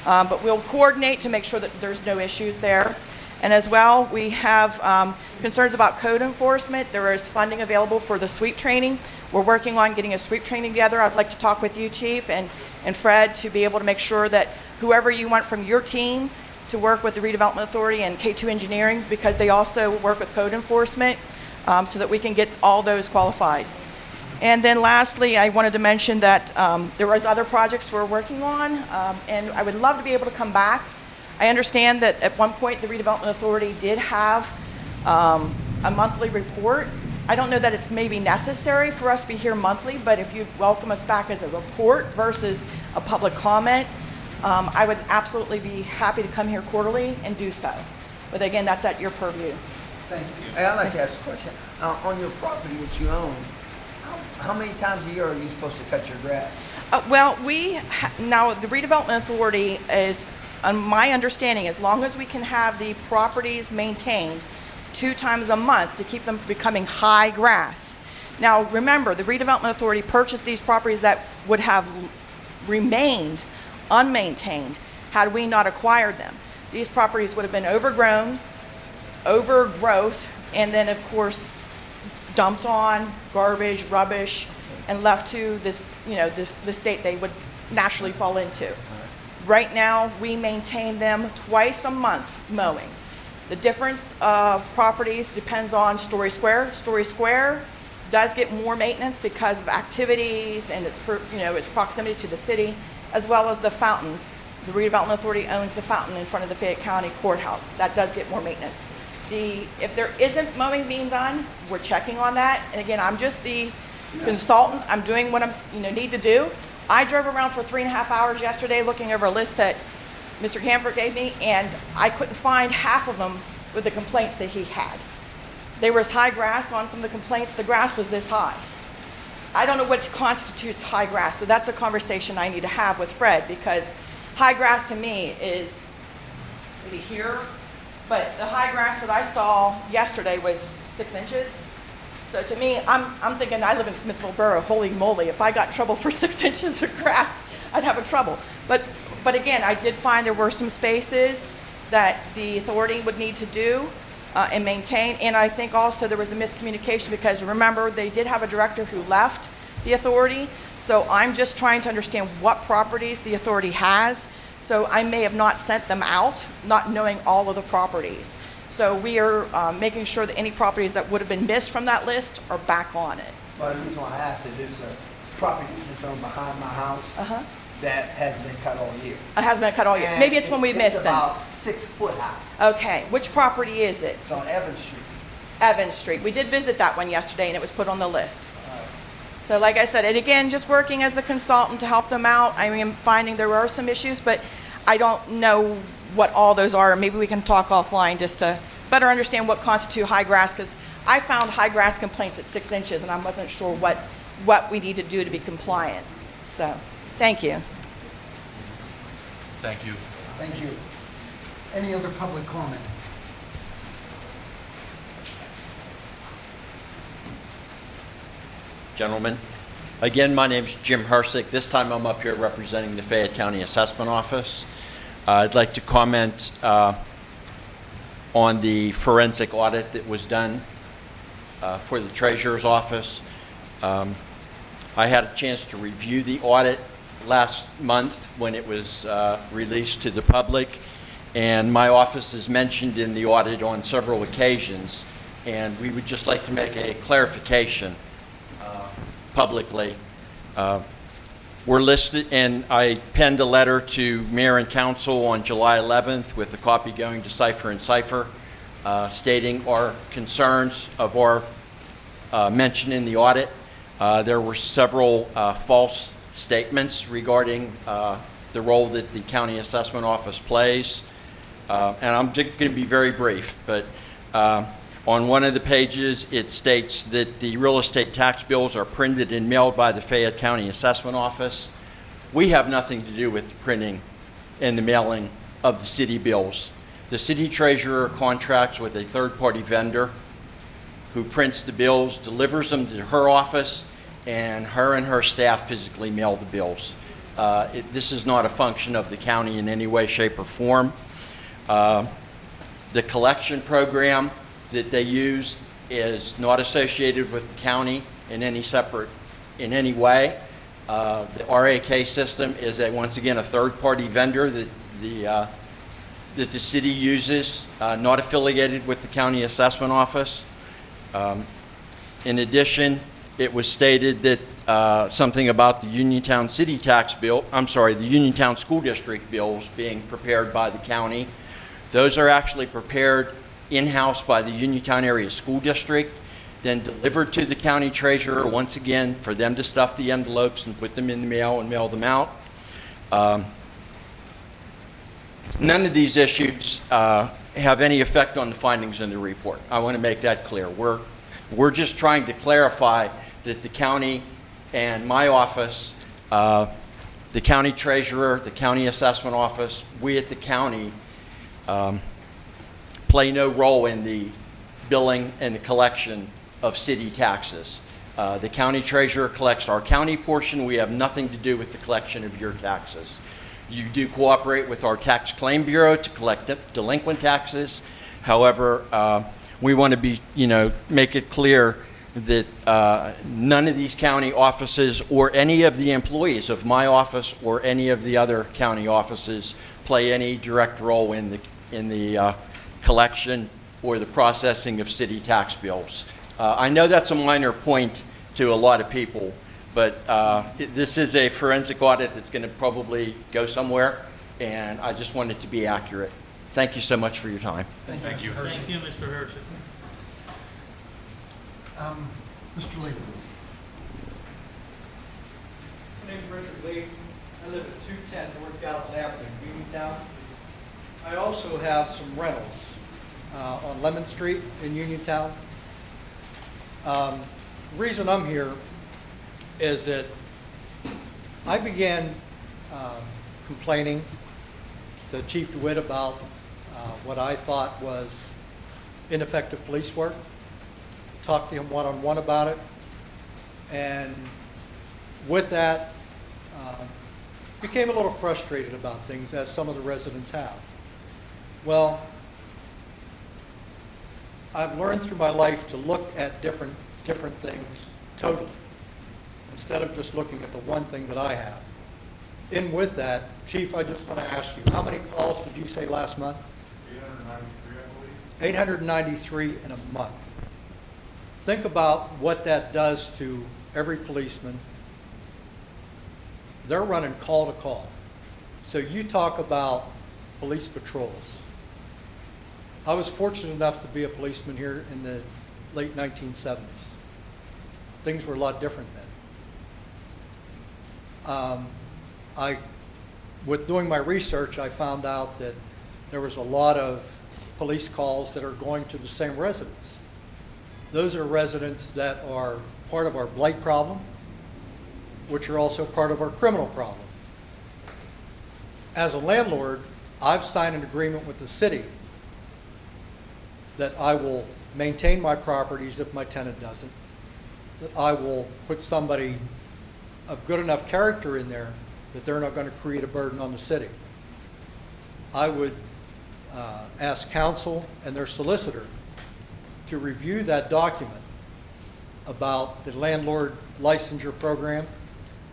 But we'll coordinate to make sure that there's no issues there. And as well, we have concerns about code enforcement. There is funding available for the sweep training. We're working on getting a sweep training together. I'd like to talk with you, Chief, and Fred, to be able to make sure that whoever you want from your team to work with the Redevelopment Authority and K2 Engineering, because they also work with code enforcement, so that we can get all those qualified. And then lastly, I wanted to mention that there was other projects we're working on, and I would love to be able to come back. I understand that at one point the Redevelopment Authority did have a monthly report. I don't know that it's maybe necessary for us to be here monthly, but if you'd welcome us back as a report versus a public comment, I would absolutely be happy to come here quarterly and do so. But again, that's at your purview. Thank you. Hey, I'd like to ask a question. On your property that you own, how many times a year are you supposed to cut your grass? Well, now the Redevelopment Authority is, my understanding, as long as we can have the properties maintained 2 times a month to keep them from becoming high grass. Now, remember, the Redevelopment Authority purchased these properties that would have remained unmaintained had we not acquired them. These properties would have been overgrown, overgrowth, and then, of course, dumped on, garbage, rubbish, and left to this, the state they would naturally fall into. Right now, we maintain them twice a month mowing. The difference of properties depends on Story Square. Story Square does get more maintenance because of activities and its proximity to the city, as well as the fountain. The Redevelopment Authority owns the fountain in front of the Fayette County Courthouse. That does get more maintenance. If there isn't mowing being done, we're checking on that. And again, I'm just the consultant. I'm doing what I need to do. I drove around for 3.5 hours yesterday looking over a list that Mr. Camford gave me, and I couldn't find half of them with the complaints that he had. There was high grass on some of the complaints. The grass was this high. I don't know what constitutes high grass, so that's a conversation I need to have with Fred, because high grass to me is maybe here, but the high grass that I saw yesterday was 6 inches. So to me, I'm thinking, I live in Smithville Borough, holy moly, if I got in trouble for 6 inches of grass, I'd have a trouble. But again, I did find there were some spaces that the authority would need to do and maintain, and I think also there was a miscommunication, because remember, they did have a director who left the authority, so I'm just trying to understand what properties the authority has, so I may have not sent them out, not knowing all of the properties. So we are making sure that any properties that would have been missed from that list are back on it. Well, the reason why I asked it is a property that's on behind my house that hasn't been cut all year. It hasn't been cut all year. Maybe it's when we missed them. It's about 6 foot high. Okay, which property is it? It's on Evans Street. Evans Street. We did visit that one yesterday, and it was put on the list. So like I said, and again, just working as the consultant to help them out, I am finding there are some issues, but I don't know what all those are. Maybe we can talk offline just to better understand what constitutes high grass, because I found high grass complaints at 6 inches, and I wasn't sure what we need to do to be compliant. So, thank you. Thank you. Thank you. Any other public comment? Gentlemen, again, my name is Jim Hersick. This time I'm up here representing the Fayette County Assessment Office. I'd like to comment on the forensic audit that was done for the Treasurer's Office. I had a chance to review the audit last month when it was released to the public, and my office is mentioned in the audit on several occasions, and we would just like to make a clarification publicly. We're listed, and I penned a letter to Mayor and Council on July 11th with a copy going to Cipher and Cipher, stating our concerns of our mention in the audit. There were several false statements regarding the role that the County Assessment Office plays. And I'm just going to be very brief, but on one of the pages, it states that the real estate tax bills are printed and mailed by the Fayette County Assessment Office. We have nothing to do with the printing and the mailing of the city bills. The city treasurer contracts with a third-party vendor who prints the bills, delivers them to her office, and her staff physically mail the bills. This is not a function of the county in any way, shape, or form. The collection program that they use is not associated with the county in any way. The RAK system is once again a third-party vendor that the city uses, not affiliated with the County Assessment Office. In addition, it was stated that something about the Uniontown city tax bill, the Uniontown School District bills being prepared by the county. Those are actually prepared in-house by the Uniontown Area School District, then delivered to the county treasurer, once again, for them to stuff the envelopes and put them in the mail and mail them out. None of these issues have any effect on the findings in the report. I want to make that clear. We're just trying to clarify that the county and my office, the county treasurer, the county assessment office, we at the county play no role in the billing and the collection of city taxes. The county treasurer collects our county portion. We have nothing to do with the collection of your taxes. You do cooperate with our tax claim bureau to collect delinquent taxes. However, we want to be, make it clear that none of these county offices or any of the employees of my office or any of the other county offices play any direct role in the collection or the processing of city tax bills. I know that's a minor point to a lot of people, but this is a forensic audit that's going to probably go somewhere, and I just want it to be accurate. Thank you so much for your time. Thank you. Thank you, Mr. Hershey. Mr. Lee. My name is Richard Lee. I live at 210 North Gallatin Avenue in Uniontown. I also have some rentals on Lemon Street in Uniontown. The reason I'm here is that I began complaining to Chief DeWitt about what I thought was ineffective police work. Talked to him one-on-one about it, and with that, became a little frustrated about things, as some of the residents have. Well, I've learned through my life to look at different things totally, instead of just looking at the one thing that I have. In with that, Chief, I just want to ask you, how many calls did you say last month? 893, I believe. 893 in a month. Think about what that does to every policeman. They're running call to call. So you talk about police patrols. I was fortunate enough to be a policeman here in the late 1970s. Things were a lot different then. With doing my research, I found out that there was a lot of police calls that are going to the same residents. Those are residents that are part of our blight problem, which are also part of our criminal problem. As a landlord, I've signed an agreement with the city that I will maintain my properties if my tenant doesn't, that I will put somebody of good enough character in there that they're not going to create a burden on the city. I would ask counsel and their solicitor to review that document about the landlord licensure program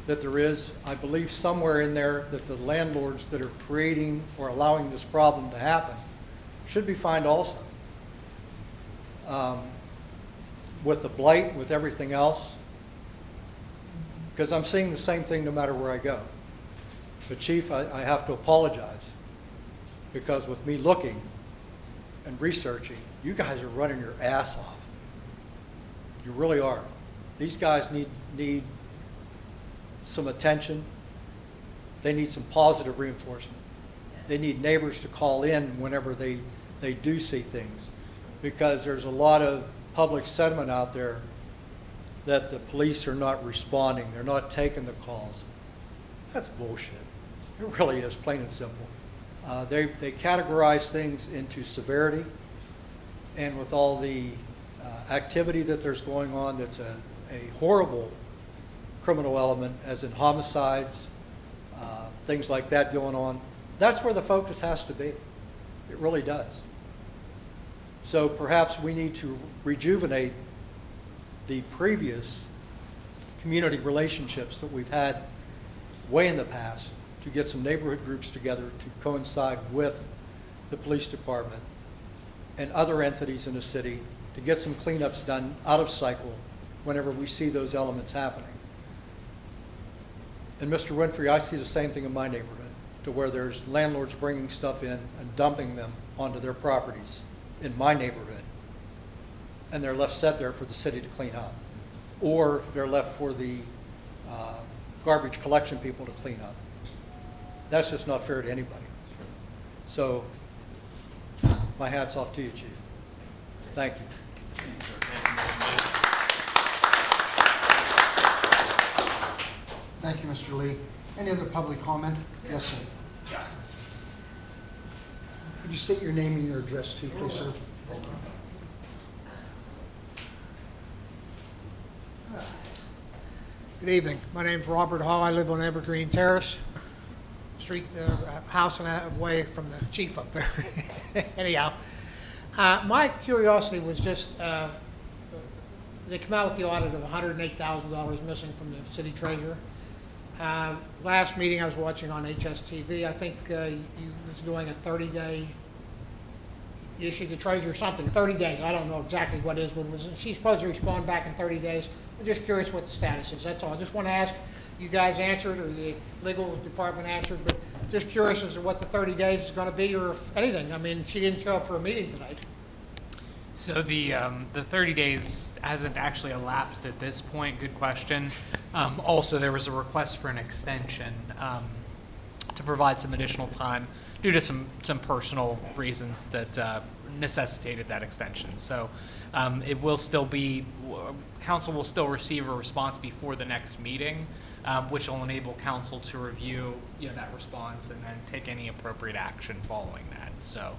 that there is. I believe somewhere in there that the landlords that are creating or allowing this problem to happen should be fined also. With the blight, with everything else, because I'm seeing the same thing no matter where I go. But Chief, I have to apologize, because with me looking and researching, you guys are running your ass off. You really are. These guys need some attention. They need some positive reinforcement. They need neighbors to call in whenever they do see things, because there's a lot of public sentiment out there that the police are not responding. They're not taking the calls. That's bullshit. It really is, plain and simple. They categorize things into severity, and with all the activity that there's going on, that's a horrible criminal element, as in homicides, things like that going on. That's where the focus has to be. It really does. So perhaps we need to rejuvenate the previous community relationships that we've had way in the past, to get some neighborhood groups together to coincide with the police department and other entities in the city to get some cleanups done out of cycle whenever we see those elements happening. And Mr. Winfrey, I see the same thing in my neighborhood, to where there's landlords bringing stuff in and dumping them onto their properties in my neighborhood, and they're left set there for the city to clean up, or they're left for the garbage collection people to clean up. That's just not fair to anybody. So my hat's off to you, Chief. Thank you. Thank you, Mr. Lee. Any other public comment? Yes, sir. Could you state your name and your address too, please, sir? Thank you. Good evening. My name's Robert Hall. I live on Evergreen Terrace, street, house and away from the chief up there. Anyhow, my curiosity was just, they come out with the audit of $108,000 missing from the city treasurer. Last meeting I was watching on HSTV, I think you was doing a 30-day, you issued the treasurer something, 30 days. I don't know exactly what it is, but she's supposed to respond back in 30 days. I'm just curious what the status is, that's all. I just want to ask, you guys answered, or the legal department answered, but just curious as to what the 30 days is going to be, or if anything. I mean, she didn't show up for a meeting tonight. So the 30 days hasn't actually elapsed at this point. Good question. Also, there was a request for an extension to provide some additional time due to some personal reasons that necessitated that extension. So it will still be, council will still receive a response before the next meeting, which will enable council to review that response and then take any appropriate action following that. So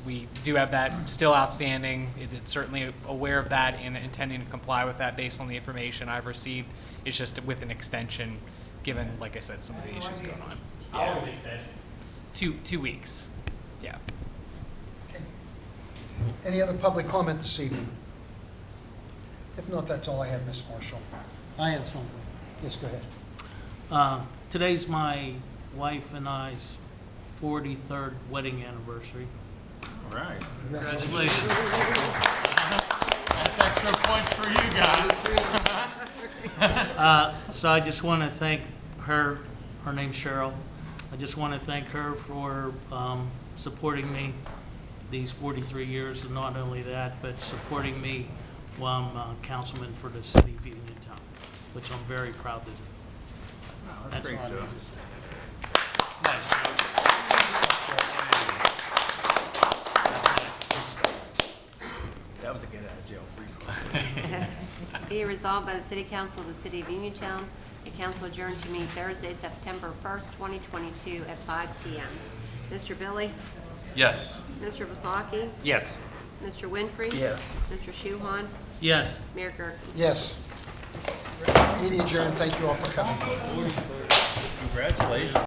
we do have that still outstanding. It's certainly aware of that and intending to comply with that based on the information I've received. It's just with an extension, given, like I said, some of the issues going on. How long is the extension? 2 weeks. Yeah. Okay. Any other public comment this evening? If not, that's all I have, Ms. Marshall. I have something. Yes, go ahead. Today's my wife and I's 43rd wedding anniversary. All right. Congratulations. That's extra points for you guys. So I just want to thank her. Her name's Cheryl. I just want to thank her for supporting me these 43 years, and not only that, but supporting me while I'm councilman for the city of Uniontown, which I'm very proud to do. Wow, That's great, all I Joe. need to say. It's nice, Joe. That was a get out of jail free card. Be it resolved by the City Council of the City of Uniontown, the council adjourned to meet Thursday, September 1st, 2022 at 5 p.m. Mr. Billy? Yes. Mr. Vasaki? Yes. Mr. Winfrey? Yes. Mr. Shuhon? Yes. Mayor Gurke? Yes. Meeting adjourned. Thank you all for coming. Congratulations.